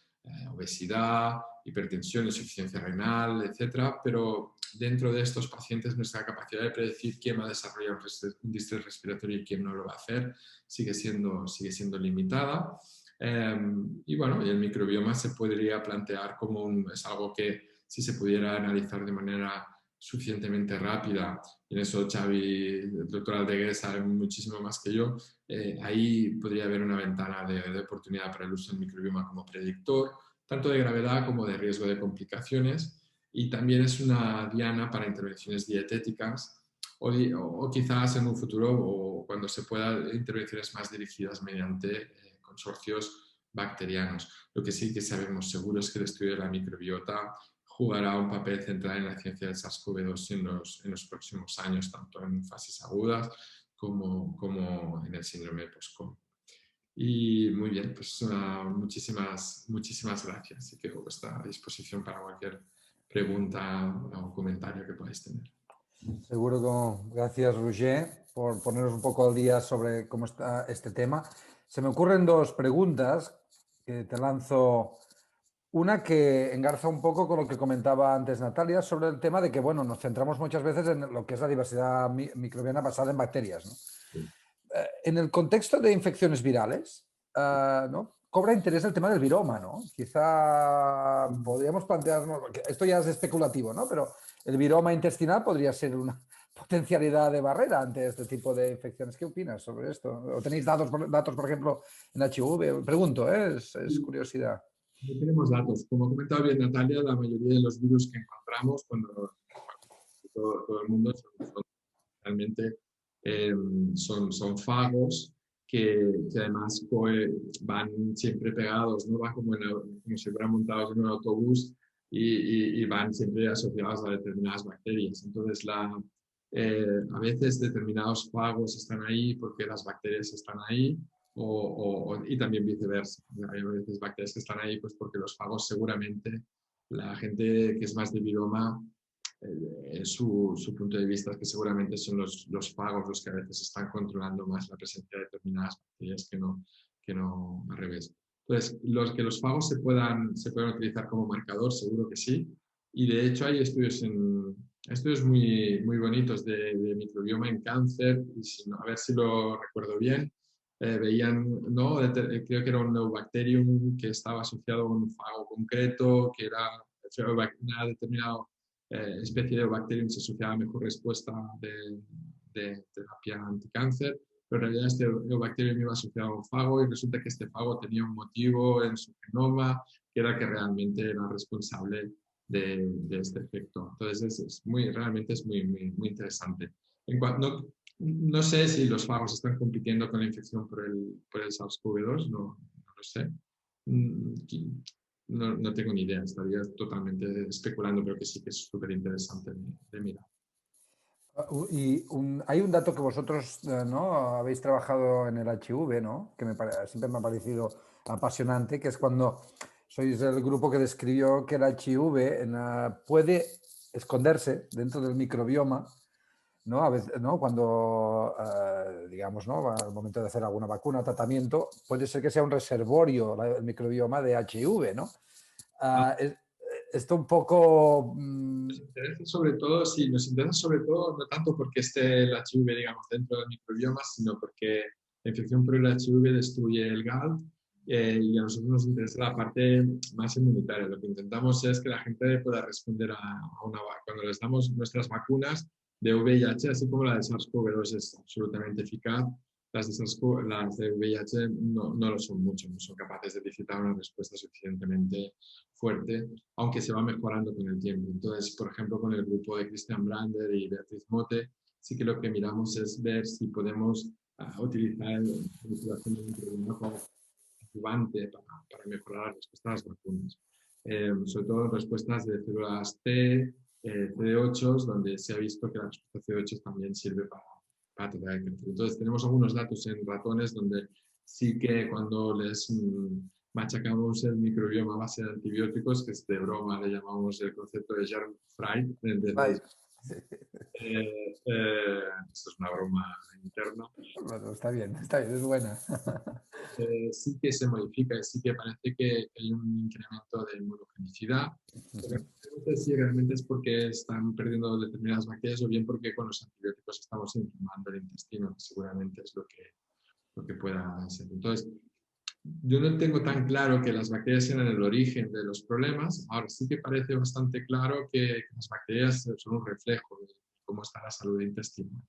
obesidad, hipertensión, insuficiencia renal, etcétera, pero dentro de estos pacientes nuestra capacidad de predecir quién va a desarrollar un distrés respiratorio y quién no lo va a hacer sigue siendo limitada. Y bueno, el microbioma se podría plantear como es algo que si se pudiera analizar de manera suficientemente rápida, y en eso Xavi, el doctor Aldeguer, sabe muchísimo más que yo, ahí podría haber una ventana de oportunidad para el uso del microbioma como predictor, tanto de gravedad como de riesgo de complicaciones, y también es una diana para intervenciones dietéticas o quizás en un futuro o cuando se pueda intervenciones más dirigidas mediante consorcios bacterianos. Lo que sí que sabemos seguro es que el estudio de la microbiota jugará un papel central en la ciencia del SARS-CoV-2 en los próximos años, tanto en fases agudas como en el síndrome post-COVID. Y muy bien, pues muchísimas gracias y quedo a vuestra disposición para cualquier pregunta o comentario que podáis tener. Seguro que gracias, Roger, por ponernos un poco al día sobre cómo está este tema. Se me ocurren dos preguntas que te lanzo. Una que engarza un poco con lo que comentaba antes Natalia sobre el tema de que, bueno, nos centramos muchas veces en lo que es la diversidad microbiana basada en bacterias, ¿no? Sí. En el contexto de infecciones virales, ¿no? Cobra interés el tema del viroma, ¿no? Quizá podríamos plantearnos, esto ya es especulativo, ¿no? Pero el viroma intestinal podría ser una potencialidad de barrera ante este tipo de infecciones. ¿Qué opinas sobre esto? ¿O tenéis datos por ejemplo, en HIV? Pregunto, es curiosidad. No tenemos datos. Como ha comentado bien Natalia, la mayoría de los virus que encontramos cuando todo el mundo son realmente son fagos que además van siempre pegados, ¿no? Van como si fueran montados en un autobús y van siempre asociados a determinadas bacterias. Entonces, a veces determinados fagos están ahí porque las bacterias están ahí y también viceversa. Hay a veces bacterias que están ahí pues porque los fagos seguramente, la gente que es más de viroma, su punto de vista es que seguramente son los fagos los que a veces están controlando más la presencia de determinadas bacterias que no al revés. Entonces, que los fagos se puedan utilizar como marcador, seguro que sí. Y de hecho hay estudios muy, muy bonitos de microbioma en cáncer, y a ver si lo recuerdo bien, veían, ¿no? Creo que era un Neubacterium que estaba asociado a un fago concreto, que era una determinada especie de bacterium se asociaba a mejor respuesta de terapia anticáncer, pero en realidad este Eubacterium iba asociado a un fago y resulta que este fago tenía un motivo en su genoma que era que realmente era responsable de este efecto. Entonces realmente es muy interesante. No, no sé si los fagos están compitiendo con la infección por el SARS-CoV-2, no lo sé. Mm, no tengo ni idea, estaría totalmente especulando, pero que sí que es súper interesante de mirar. Hay un dato que vosotros ¿no? habéis trabajado en el HIV, ¿no? Que siempre me ha parecido apasionante, que es cuando sois el grupo que describió que el HIV puede esconderse dentro del microbioma, ¿no? A veces, ¿no? Cuando, digamos, ¿no? Al momento de hacer alguna vacuna o tratamiento, puede ser que sea un reservorio el microbioma de HIV, ¿no? Esto un poco... Nos interesa sobre todo, sí, nos interesa sobre todo no tanto porque esté el HIV, digamos, dentro del microbioma, sino porque la infección por el HIV destruye el GALT y a nosotros nos interesa la parte más inmunitaria. Lo que intentamos es que la gente pueda responder cuando les damos nuestras vacunas de VIH, así como la de SARS-CoV-2 es absolutamente eficaz. Las de VIH no lo son mucho, no son capaces de elicitar una respuesta suficientemente fuerte, aunque se va mejorando con el tiempo. Entonces, por ejemplo, con el grupo de Christian Brander y Beatriz Mote, sí que lo que miramos es ver si podemos utilizar la manipulación del microbioma como adjuvante para mejorar las respuestas a las vacunas. Sobre todo respuestas de células T, CD8, donde se ha visto que la respuesta CD8 también sirve para tratar el cáncer. Entonces, tenemos algunos datos en ratones donde sí que cuando les machacamos el microbioma a base de antibióticos, que es de broma, le llamamos el concepto de germ fried. Esto es una broma interna. Bueno, está bien, es buena. Sí que se modifica, sí que parece que hay un incremento de inmunogenicidad. Pero no sé si realmente es porque están perdiendo determinadas bacterias o bien porque con los antibióticos estamos inflamando el intestino, que seguramente es lo que pueda ser. Entonces, yo no tengo tan claro que las bacterias sean el origen de los problemas. Ahora sí que parece bastante claro que las bacterias son un reflejo de cómo está la salud intestinal.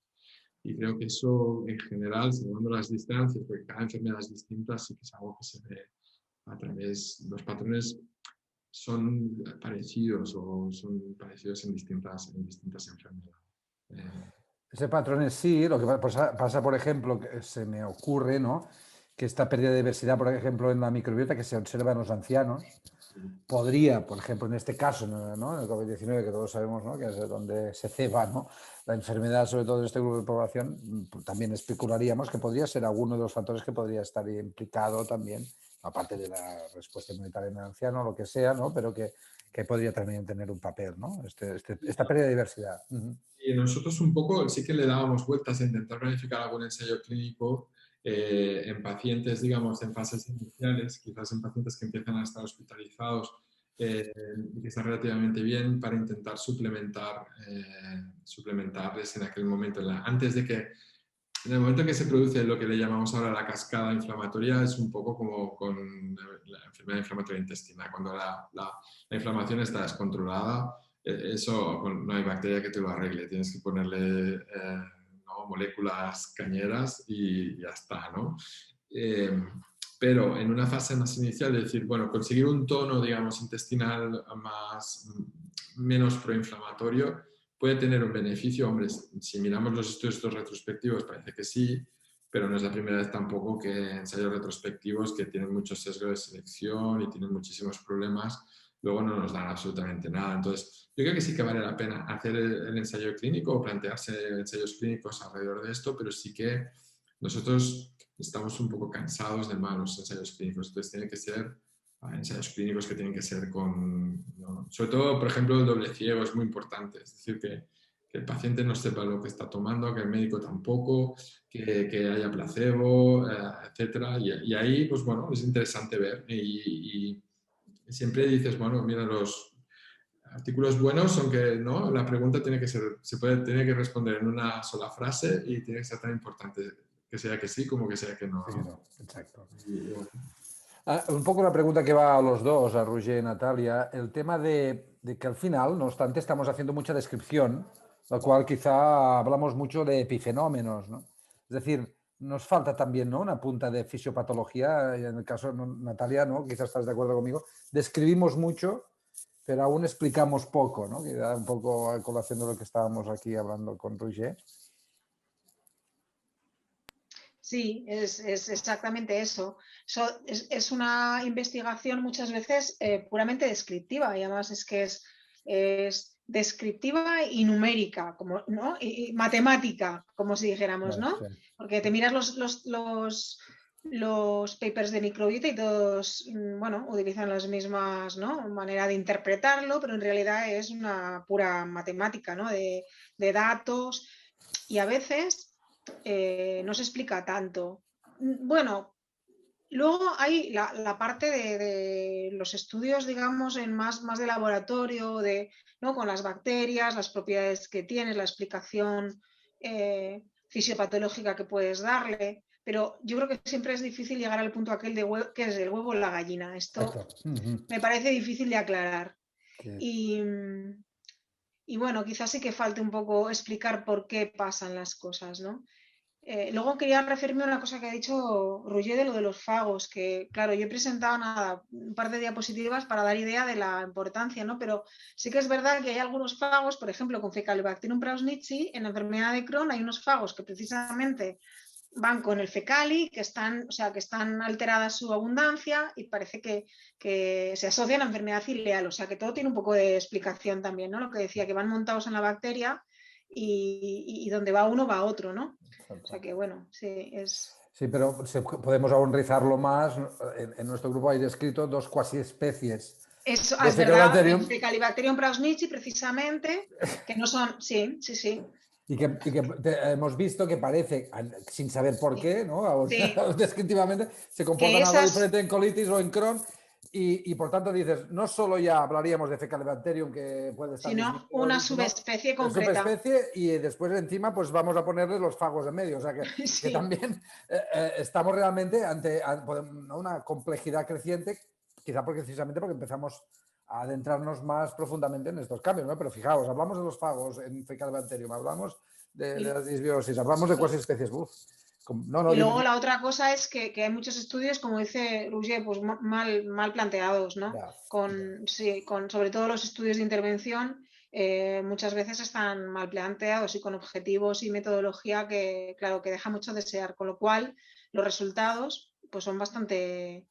Y creo que eso, en general, salvando las distancias, porque cada enfermedad es distinta, sí que es algo que se ve a través, los patrones son parecidos o son parecidos en distintas enfermedades. Ese patrón es sí, lo que pasa, por ejemplo, que se me ocurre, ¿no? Que esta pérdida de diversidad, por ejemplo, en la microbiota que se observa en los ancianos, podría, por ejemplo, en este caso, ¿no? En el COVID-19, que todos sabemos, ¿no? Que es donde se ceba, ¿no? La enfermedad, sobre todo en este grupo de población, también especularíamos que podría ser alguno de los factores que podría estar implicado también, aparte de la respuesta inmunitaria en el anciano, lo que sea, ¿no? Pero que podría también tener un papel, ¿no? Esta pérdida de diversidad. Y nosotros un poco sí que le dábamos vueltas a intentar planificar algún ensayo clínico en pacientes, digamos, en fases iniciales, quizás en pacientes que empiezan a estar hospitalizados y que están relativamente bien, para intentar suplementarles en aquel momento, antes de que, en el momento en que se produce lo que le llamamos ahora la cascada inflamatoria, es un poco como con la enfermedad inflamatoria intestinal, cuando la inflamación está descontrolada. Eso no hay bacteria que te lo arregle, tienes que ponerle ¿no? moléculas cañeras y ya está, ¿no? Pero en una fase más inicial, de decir, bueno, conseguir un tono, digamos, intestinal menos proinflamatorio puede tener un beneficio. Hombre, si miramos los estudios retrospectivos parece que sí, pero no es la primera vez tampoco que ensayos retrospectivos que tienen mucho sesgo de selección y tienen muchísimos problemas, luego no nos dan absolutamente nada. Entonces, yo creo que sí que vale la pena hacer el ensayo clínico o plantearse ensayos clínicos alrededor de esto, pero sí que nosotros estamos un poco cansados de malos ensayos clínicos. Entonces, tiene que ser ensayos clínicos que tienen que ser con... ¿no? Sobre todo, por ejemplo, el doble ciego es muy importante. Es decir, que el paciente no sepa lo que está tomando, que el médico tampoco, que haya placebo, etcétera. Y ahí, pues bueno, es interesante ver. Y siempre dices, bueno, mira, los artículos buenos son que no, la pregunta tiene que ser, tiene que responder en una sola frase y tiene que ser tan importante que sea que sí como que sea que no. Sí, no, exacto. Bueno. Un poco la pregunta que va a los dos, a Roger y Natalia, el tema de que al final, no obstante, estamos haciendo mucha descripción, la cual quizá hablamos mucho de epifenómenos, ¿no? Es decir, nos falta también, ¿no?, una punta de fisiopatología. Y en el caso de Natalia, ¿no?, quizás estás de acuerdo conmigo, describimos mucho, pero aún explicamos poco, ¿no?, que da un poco a colación de lo que estábamos aquí hablando con Roger. Sí, es exactamente eso. Es una investigación muchas veces puramente descriptiva y además es que es descriptiva y numérica, como, ¿no? Y matemática, como si dijéramos, ¿no? Sí. Porque te miras los papers de microbiota y todos, bueno, utilizan las mismas, ¿no?, manera de interpretarlo, pero en realidad es una pura matemática, ¿no?, de datos y a veces no se explica tanto. Bueno, luego hay la parte de los estudios, digamos, en más de laboratorio, ¿no?, con las bacterias, las propiedades que tienes, la explicación fisiopatológica que puedes darle, pero yo creo que siempre es difícil llegar al punto aquel de que es el huevo o la gallina. Esto me parece difícil de aclarar. Sí. Y bueno, quizás sí que falte un poco explicar por qué pasan las cosas, ¿no? Luego quería referirme a una cosa que ha dicho Roger de lo de los fagos, que claro, yo he presentado un par de diapositivas para dar idea de la importancia, ¿no? Pero sí que es verdad que hay algunos fagos, por ejemplo, con Faecalibacterium prausnitzii, en la enfermedad de Crohn hay unos fagos que precisamente van con el fecali, que están, o sea, que están alteradas su abundancia y parece que se asocian a la enfermedad ciliar, o sea, que todo tiene un poco de explicación también, ¿no? Lo que decía, que van montados en la bacteria y donde va uno va otro, ¿no? O sea que bueno, sí, es... Sí, pero podemos aún rizarlo más. En nuestro grupo hay descrito 2 cuasi especies Eso de es verdad, el Faecalibacterium Faecalibacterium prausnitzii precisamente, que no son, sí, sí, sí. y que hemos visto que parece, sin saber por Sí, qué, ¿no?, aún, sí, descriptivamente, se que comportan algo esas, diferente en colitis o en Crohn. Y por tanto dices, no solo ya hablaríamos de Faecalibacterium, que puede estar sino disminuido, una sino subespecie de concreta. subespecie, y después encima pues vamos a ponerle los fagos en medio. O sea que Sí. también estamos realmente ante una complejidad creciente, quizá precisamente porque empezamos a adentrarnos más profundamente en estos cambios, ¿no? Pero fijaos, hablamos de los fagos en Faecalibacterium, hablamos de Y, las disbiosis, hablamos de cuasi especies. Uf. No, y dime. luego la otra cosa es que hay muchos estudios, como dice Roger, pues mal planteados, ¿no? Ya. Sí, sobre todo los estudios de intervención, muchas veces están mal planteados y con objetivos y metodología que, claro, que deja mucho a desear, con lo cual los resultados pues son bastante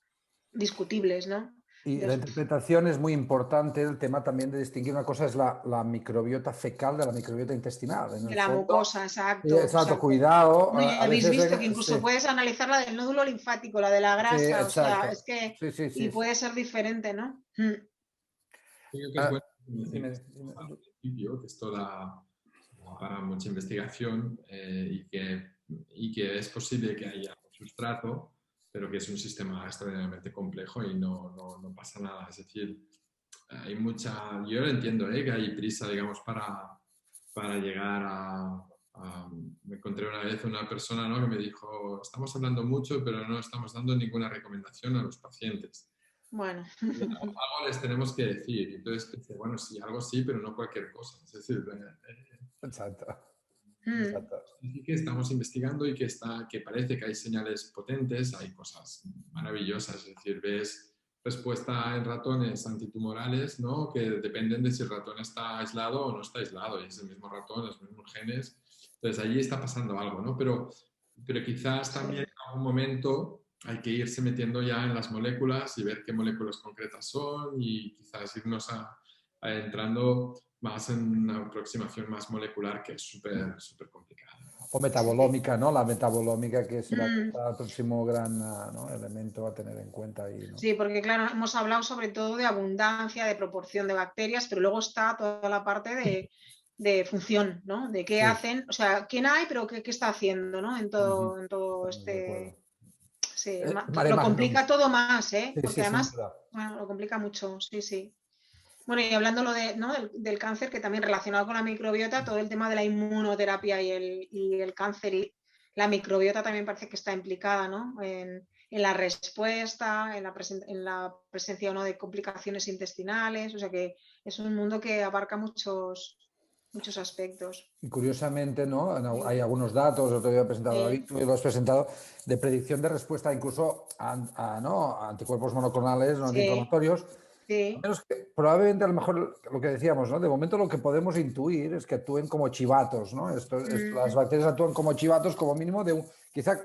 discutibles, ¿no? Y la interpretación es muy importante. El tema también de distinguir una cosa es la microbiota fecal de la microbiota intestinal. En De el la fondo, mucosa, exacto, exacto, exacto. cuidado. Bueno, ya A habéis veces, visto que incluso sí, puedes analizar la del nódulo linfático, la de la sí, grasa, o sea, es exacto. que, Sí, sí, y sí. puede ser diferente, ¿no? Creo que es Ah, bueno dime. al principio, que esto da para mucha investigación y que es posible que haya un sustrato, pero que es un sistema extraordinariamente complejo y no pasa nada. Es decir, hay mucha... Yo lo entiendo, que hay prisa, digamos, para llegar Me encontré una vez una persona, ¿no?, que me dijo, estamos hablando mucho, pero no estamos dando ninguna recomendación a los pacientes. Bueno. Algo les tenemos que decir. Entonces pensé, bueno, sí, algo sí, pero no cualquier cosa. Es decir, Exacto. Mm. Exacto. sí que estamos investigando y que parece que hay señales potentes, hay cosas maravillosas. Es decir, ves respuesta en ratones antitumorales, ¿no?, que dependen de si el ratón está aislado o no está aislado, y es el mismo ratón, los mismos genes. Entonces, allí está pasando algo, ¿no? Pero quizás también en algún momento hay que irse metiendo ya en las moléculas y ver qué moléculas concretas son y quizás irnos entrando más en una aproximación más molecular, que es súper complicada. O Sí. metabolómica, ¿no? La metabolómica, que será Mm. el próximo gran, ¿no?, elemento a tener en cuenta ahí, ¿no? Sí, porque claro, hemos hablado sobre todo de abundancia, de proporción de bacterias, pero luego está toda la parte de función, ¿no? De qué Sí, hacen, o sea, quién hay, pero qué está haciendo, ¿no? En todo estamos de acuerdo. este... Sí, Mare lo magnum. complica todo más, ¿eh? Sí, Porque sí, sin además, duda. bueno, lo complica mucho, sí, sí. Bueno, y hablando ¿no?, del cáncer, que también relacionado con la microbiota, todo el tema de la inmunoterapia y el cáncer, y la microbiota también parece que está implicada, ¿no?, en la respuesta, en la presencia o no de complicaciones intestinales, o sea que es un mundo que abarca muchos muchos aspectos. Y curiosamente, ¿no? Sí. Hay algunos datos, otro día he presentado David, Sí, tú lo has presentado, de predicción de respuesta incluso ¿no? a anticuerpos monoclonales, no sí, antiinflamatorios. A sí, menos que, probablemente, a lo mejor, lo que decíamos, ¿no? De momento lo que podemos intuir es que actúen como chivatos, ¿no? Las mm, bacterias actúan como chivatos, como mínimo, quizá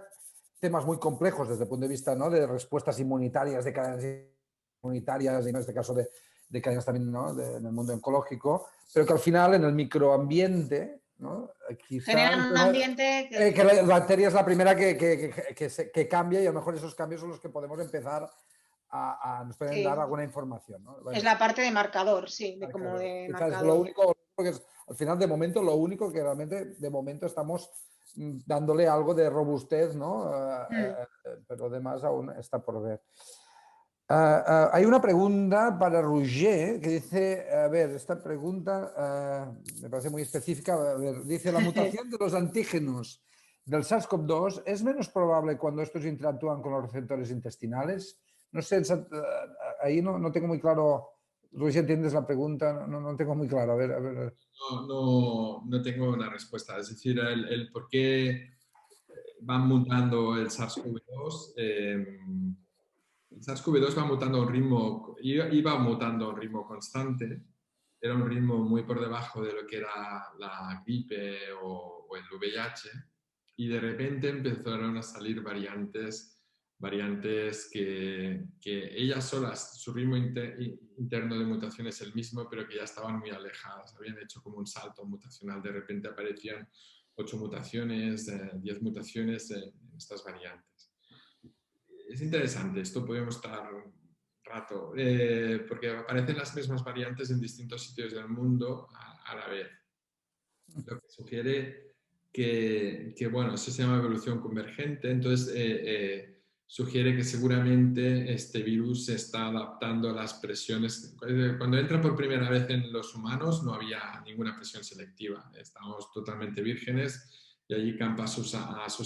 temas muy complejos desde el punto de vista, ¿no? De respuestas inmunitarias, de cadenas inmunitarias, y en este caso de cadenas también, ¿no? En el mundo oncológico, pero que al final en el microambiente, ¿no? Quizá generan un ambiente que que la bacteria es la primera que cambia, y a lo mejor esos cambios son los que podemos empezar nos pueden dar sí, alguna información, ¿no? es Bueno, la parte de marcador, sí, de como marcador. de Quizás es lo marcador. único, porque es, al final, de momento, lo único que realmente, de momento, estamos dándole algo de robustez, ¿no? Mm. Pero además aún está por ver. Hay una pregunta para Roger que dice, a ver, esta pregunta me parece muy específica. A ver, dice, la mutación de los antígenos del SARS-CoV-2 es menos probable cuando estos interactúan con los receptores intestinales. No sé, ahí no tengo muy claro. Roger, ¿entiendes la pregunta? No tengo muy claro. A ver. No tengo una respuesta. Es decir, el por qué van mutando el SARS-CoV-2. El SARS-CoV-2 va mutando a un ritmo, iba mutando a un ritmo constante. Era un ritmo muy por debajo de lo que era la gripe o el VIH. Y de repente empezaron a salir variantes que ellas solas, su ritmo interno de mutación es el mismo, pero que ya estaban muy alejadas. Habían hecho como un salto mutacional. De repente aparecían 8 mutaciones, 10 mutaciones en estas variantes. Es interesante, esto podemos estar un rato, porque aparecen las mismas variantes en distintos sitios del mundo a la vez. Lo que sugiere bueno, eso se llama evolución convergente, entonces sugiere que seguramente este virus se está adaptando a las presiones. Cuando entra por primera vez en los humanos no había ninguna presión selectiva, estábamos totalmente vírgenes y allí campa a sus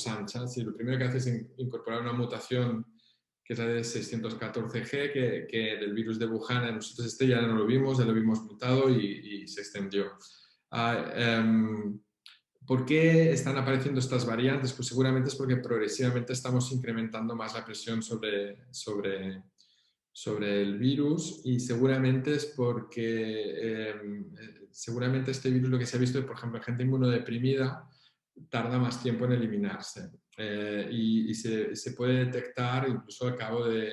anchas, y lo primero que hace es incorporar una mutación que es la de 614G, que del virus de Wuhan. Nosotros ya no lo vimos, ya lo vimos mutado y se extendió. ¿Por qué están apareciendo estas variantes? Pues seguramente es porque progresivamente estamos incrementando más la presión sobre el virus, y seguramente es porque seguramente este virus, lo que se ha visto, por ejemplo, en gente inmunodeprimida, tarda más tiempo en eliminarse, y se puede detectar incluso al cabo de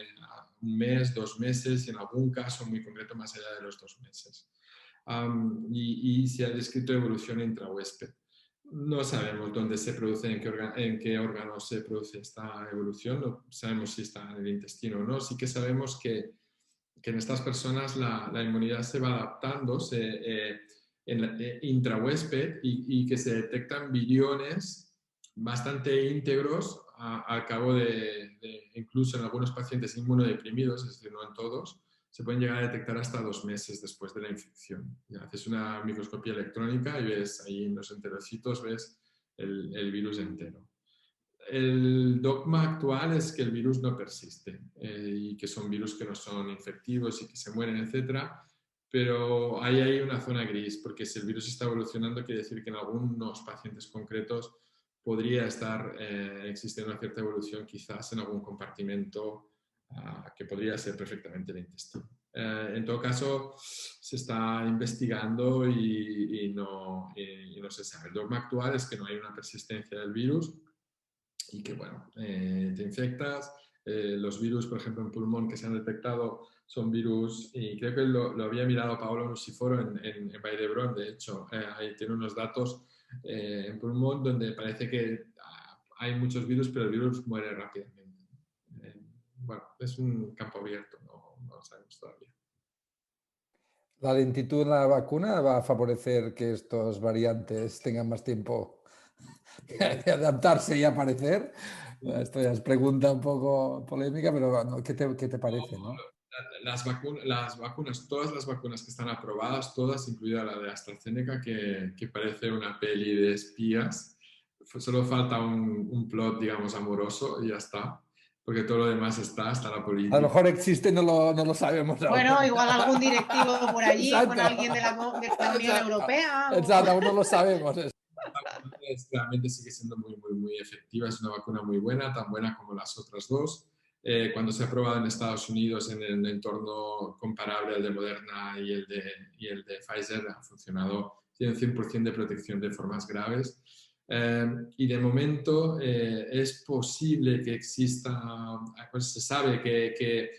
un mes, 2 meses, y en algún caso muy concreto más allá de los 2 meses. Y se ha descrito evolución intrahuésped. No sabemos dónde se produce, en qué órganos se produce esta evolución, no sabemos si está en el intestino o no. Sí que sabemos que en estas personas la inmunidad se va adaptando intrahuésped, y que se detectan viriones bastante íntegros al cabo incluso en algunos pacientes inmunodeprimidos, es decir, no en todos, se pueden llegar a detectar hasta 2 meses después de la infección. Ya haces una microscopía electrónica y ves ahí en los enterocitos, ves el virus entero. El dogma actual es que el virus no persiste, y que son virus que no son infectivos y que se mueren, etc. Pero ahí hay una zona gris, porque si el virus está evolucionando, quiere decir que en algunos pacientes concretos podría estar existiendo una cierta evolución, quizás en algún compartimento que podría ser perfectamente el intestino. En todo caso, se está investigando y no se sabe. El dogma actual es que no hay una persistencia del virus, y que, bueno, te infectas. Los virus, por ejemplo, en pulmón que se han detectado son virus, y creo que lo había mirado Paolo Nuciforo en Vall d'Hebron, de hecho, ahí tiene unos datos en pulmón donde parece que hay muchos virus, pero el virus muere rápidamente. Bueno, es un campo abierto, no lo sabemos todavía. ¿La lentitud en la vacuna va a favorecer que estos variantes tengan más tiempo de adaptarse y aparecer? Esto ya es pregunta un poco polémica, pero no, ¿qué te parece, no? Las vacunas, todas las vacunas que están aprobadas, todas, incluida la de AstraZeneca, que parece una peli de espías, solo falta un plot, digamos, amoroso y ya está. porque todo lo demás está la A lo política. mejor existe y no lo sabemos aún. Bueno, igual algún directivo por allí con Exacto. alguien de la Unión Exacto. Europea. Exacto, aún no lo sabemos. Realmente sigue siendo muy efectiva, es una vacuna muy buena, tan buena como las otras dos. Cuando se ha probado en Estados Unidos en el entorno comparable al de Moderna y el de Pfizer, ha funcionado, tiene un 100% de protección de formas graves. Y de momento es posible que exista, pues se sabe que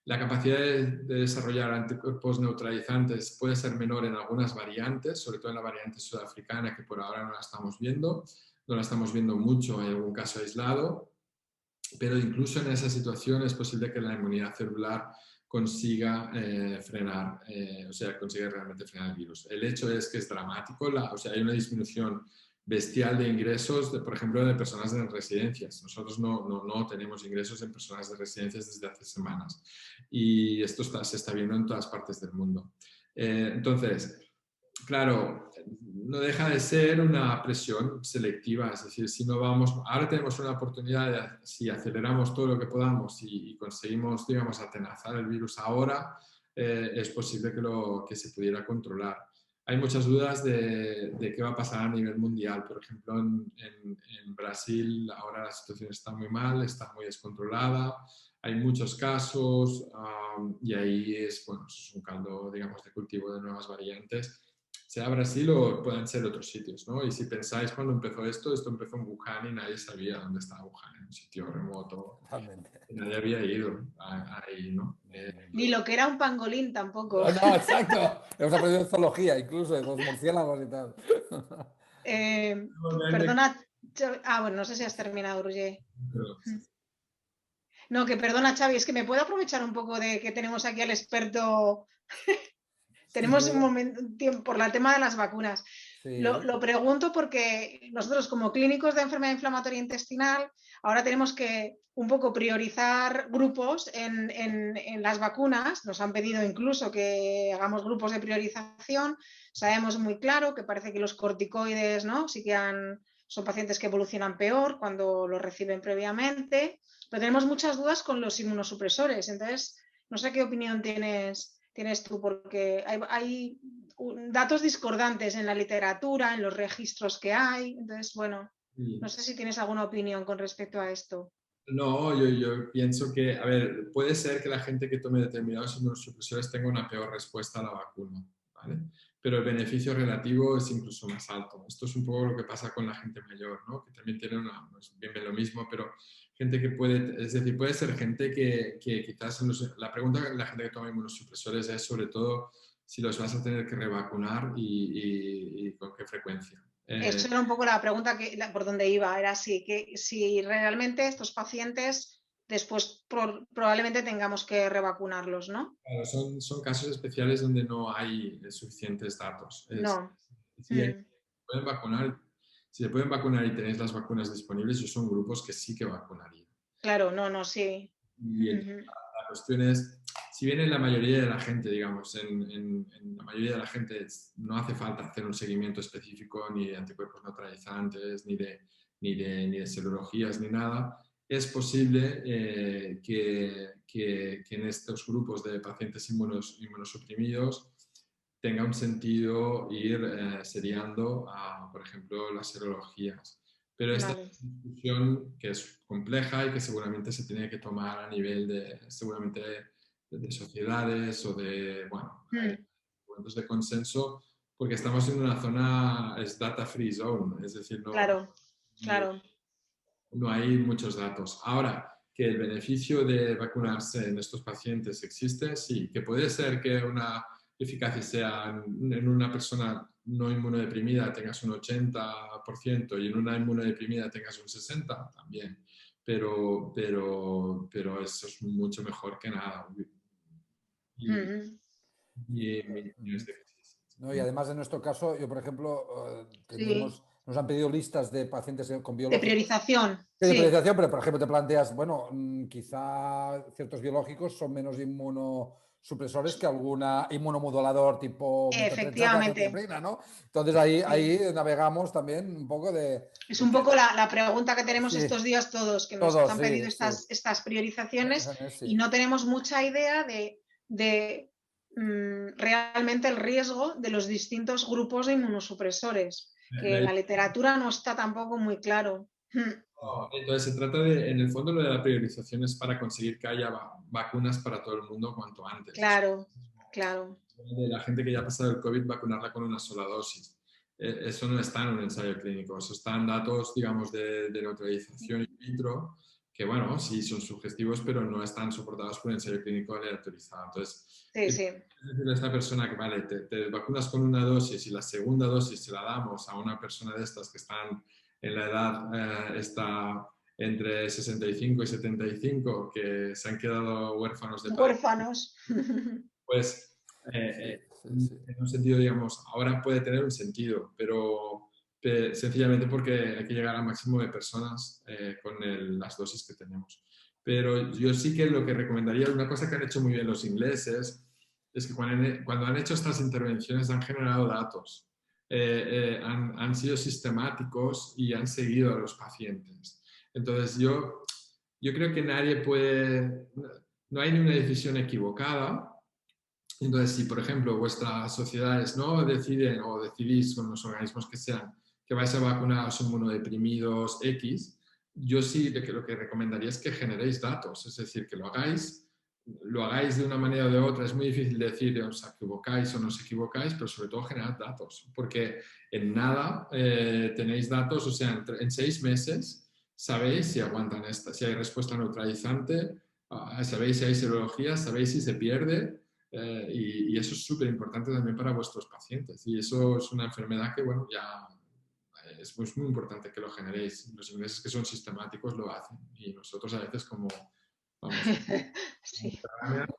la capacidad de desarrollar anticuerpos neutralizantes puede ser menor en algunas variantes, sobre todo en la variante sudafricana, que por ahora no la estamos viendo. No la estamos viendo mucho, en algún caso aislado, pero incluso en esa situación es posible que la inmunidad celular consiga frenar, o sea, consiga realmente frenar el virus. El hecho es que es dramático, o sea, hay una disminución bestial de ingresos, por ejemplo, de personas en residencias. Nosotros no tenemos ingresos en personas de residencias desde hace semanas y esto se está viendo en todas partes del mundo. Entonces, claro, no deja de ser una presión selectiva, es decir, si no vamos, ahora tenemos una oportunidad, si aceleramos todo lo que podamos y conseguimos, digamos, atenazar el virus ahora, es posible que se pudiera controlar. Hay muchas dudas de qué va a pasar a nivel mundial. Por ejemplo, en Brasil ahora la situación está muy mal, está muy descontrolada, hay muchos casos y ahí es un caldo, digamos, de cultivo de nuevas variantes, sea Brasil o puedan ser otros sitios, ¿no? Y si pensáis cuando empezó esto empezó en Wuhan y nadie sabía dónde estaba Wuhan, en un sitio remoto. Totalmente. Nadie había ido ahí, ¿no? Ni lo que era un pangolín tampoco. No, exacto. Hemos aprendido zoología, incluso de los murciélagos y tal. Perdona. Bueno, no sé si has terminado, Roger. No, que perdona, Xavi, es que me puedo aprovechar un poco de que tenemos aquí al experto. Tenemos un momento por el tema de las vacunas. Sí. Lo pregunto porque nosotros como clínicos de enfermedad inflamatoria intestinal ahora tenemos que un poco priorizar grupos en las vacunas. Nos han pedido incluso que hagamos grupos de priorización. Sabemos muy claro que parece que los corticoides, ¿no? Sí que son pacientes que evolucionan peor cuando los reciben previamente, pero tenemos muchas dudas con los inmunosupresores. Entonces, no sé qué opinión tienes tú, porque hay datos discordantes en la literatura, en los registros que hay. Entonces, bueno, no sé si tienes alguna opinión con respecto a esto. No, yo pienso que, a ver, puede ser que la gente que tome determinados inmunosupresores tenga una peor respuesta a la vacuna, ¿vale? Pero el beneficio relativo es incluso más alto. Esto es un poco lo que pasa con la gente mayor, ¿no? Que también tiene no es bien lo mismo, pero gente que puede, es decir, puede ser gente que quizás, la pregunta de la gente que toma inmunosupresores es sobre todo si los vas a tener que revacunar y con qué frecuencia. Eso era un poco la pregunta por donde iba, era si realmente estos pacientes después probablemente tengamos que revacunarlos, ¿no? Claro, son casos especiales donde no hay suficientes datos. No. Si se pueden vacunar y tenéis las vacunas disponibles, son grupos que sí que vacunaría. Claro, no, sí. Y la cuestión es, si bien en la mayoría de la gente, digamos, en la mayoría de la gente no hace falta hacer un seguimiento específico ni de anticuerpos neutralizantes, ni de serologías, ni nada, es posible que en estos grupos de pacientes inmunosuprimidos tenga un sentido ir seriando a, por ejemplo, las serologías. Pero esta es una discusión que es compleja y que seguramente se tiene que tomar a nivel de sociedades o de, documentos de consenso, porque estamos en una zona, es data free zone, es decir, no hay muchos datos. Ahora, que el beneficio de vacunarse en estos pacientes existe, sí. Que puede ser que una eficacia sea en una persona no inmunodeprimida tengas un 80% y en una inmunodeprimida tengas un 60%, también. Pero eso es mucho mejor que nada. No, y además en nuestro caso, yo por ejemplo, nos han pedido listas de pacientes con De biológicos. priorización. De priorización, pero por ejemplo te planteas, bueno, quizá ciertos biológicos son menos supresores que alguna inmunomodulador tipo Efectivamente. metotrexato, ¿no? Entonces ahí navegamos también un poco de... Es un poco la pregunta que tenemos Sí, estos días todos, que nos todos, han sí, pedido sí. estas priorizaciones Sí. y no tenemos mucha idea de realmente el riesgo de los distintos grupos de inmunosupresores, que en la literatura no está tampoco muy claro. Entonces se trata de, en el fondo, lo de la priorización es para conseguir que haya vacunas para todo el mundo cuanto antes. Claro, claro. De la gente que ya ha pasado el COVID, vacunarla con una sola dosis. Eso no está en un ensayo clínico, eso están datos, digamos, de neutralización in vitro, que, bueno, sí son sugestivos, pero no están soportados por un ensayo clínico aleatorizado. Entonces, sí, sí. decirle a esta persona que, vale, te vacunas con una dosis y la segunda dosis se la damos a una persona de estas que están en la edad, está entre 65 y 75, que se han quedado huérfanos de padre. Huérfanos. Pues, en un sentido, digamos, ahora puede tener un sentido, pero sencillamente porque hay que llegar al máximo de personas con las dosis que tenemos. Pero yo sí que lo que recomendaría, una cosa que han hecho muy bien los ingleses, es que cuando han hecho estas intervenciones han generado datos, han sido sistemáticos y han seguido a los pacientes. Entonces yo creo que nadie puede, no hay ni una decisión equivocada. Entonces, si por ejemplo vuestras sociedades no deciden o decidís con los organismos que sean que vais a vacunar a los inmunodeprimidos X, yo sí lo que recomendaría es que generéis datos, es decir, que lo hagáis de una manera o de otra. Es muy difícil decir os equivocáis o no os equivocáis, pero sobre todo generad datos, porque en nada tenéis datos, o sea, en 6 meses sabéis si aguantan si hay respuesta neutralizante, sabéis si hay serología, sabéis si se pierde. Y eso es súper importante también para vuestros pacientes. Y eso es una enfermedad que, bueno, ya es muy importante que lo generéis. Los ingleses, que son sistemáticos, lo hacen. Y nosotros a veces como vamos... Sí.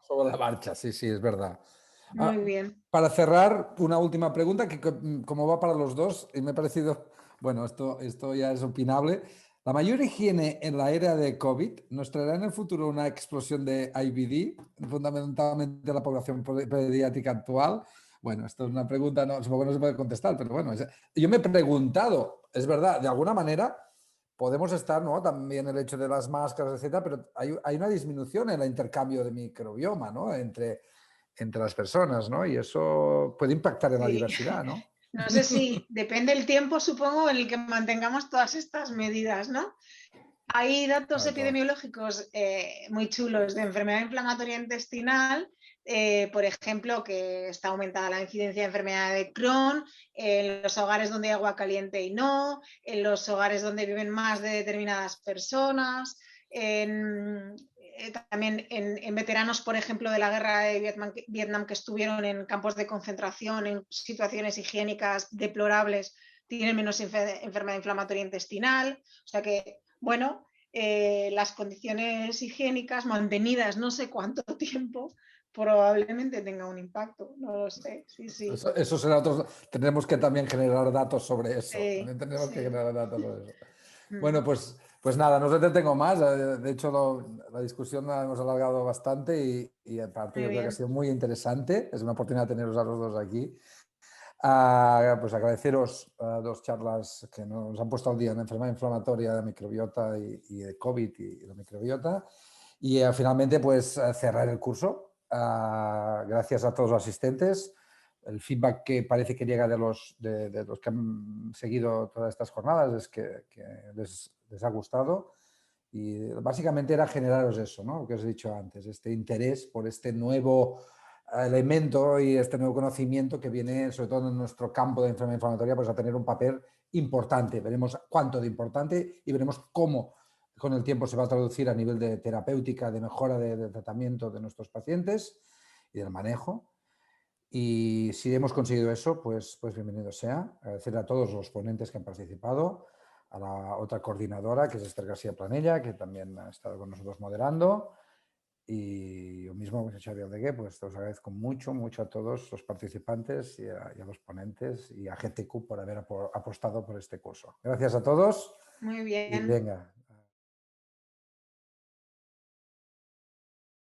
Sobre la marcha, sí, es verdad. Muy bien. Para cerrar, una última pregunta que como va para los dos, y me ha parecido, bueno, esto ya es opinable. ¿La mayor higiene en la era de COVID nos traerá en el futuro una explosión de IBD, fundamentalmente en la población pediátrica actual? Bueno, esto es una pregunta, no, supongo que no se puede contestar, pero bueno, yo me he preguntado, es verdad, de alguna manera podemos estar, ¿no? También el hecho de las máscaras, etcétera, pero hay una disminución en el intercambio de microbioma, ¿no? Entre las personas, ¿no? Y eso puede impactar en la diversidad, ¿no? No sé si depende el tiempo, supongo, en el que mantengamos todas estas medidas, ¿no? Hay datos epidemiológicos muy chulos de enfermedad inflamatoria intestinal, por ejemplo, que está aumentada la incidencia de enfermedad de Crohn en los hogares donde hay agua caliente y no, en los hogares donde viven más de determinadas personas, también en veteranos, por ejemplo, de la guerra de Vietnam que estuvieron en campos de concentración, en situaciones higiénicas deplorables, tienen menos enfermedad inflamatoria intestinal. O sea que, bueno, las condiciones higiénicas mantenidas no sé cuánto tiempo probablemente tenga un impacto, no lo sé. Sí, sí. Eso será otro. Tendremos que también generar datos sobre eso. Sí, también tendremos sí. que generar datos sobre eso. Bueno, pues nada, no os entretengo más. De hecho, la discusión la hemos alargado bastante y aparte Muy yo creo que ha bien. sido muy interesante. Es una oportunidad teneros a los dos aquí. Pues agradeceros 2 charlas que nos han puesto al día en enfermedad inflamatoria, de microbiota y de COVID y la microbiota. Y finalmente, pues cerrar el curso. Gracias a todos los asistentes. El feedback que parece que llega de los que han seguido todas estas jornadas es que les ha gustado. Y básicamente era generaros eso, ¿no? Lo que os he dicho antes, este interés por este nuevo elemento y este nuevo conocimiento que viene, sobre todo en nuestro campo de enfermedad inflamatoria, pues a tener un papel importante. Veremos cuánto de importante y veremos cómo con el tiempo se va a traducir a nivel de terapéutica, de mejora de tratamiento de nuestros pacientes y del manejo. Y si hemos conseguido eso, pues bienvenido sea. Agradecer a todos los ponentes que han participado, a la otra coordinadora, que es Esther García Planella, que también ha estado con nosotros moderando. Y yo mismo, Xavier Aldeguer, pues os agradezco mucho a todos los participantes y a los ponentes y a GTQ por haber apostado por este curso. Gracias a todos. Muy Y bien. venga.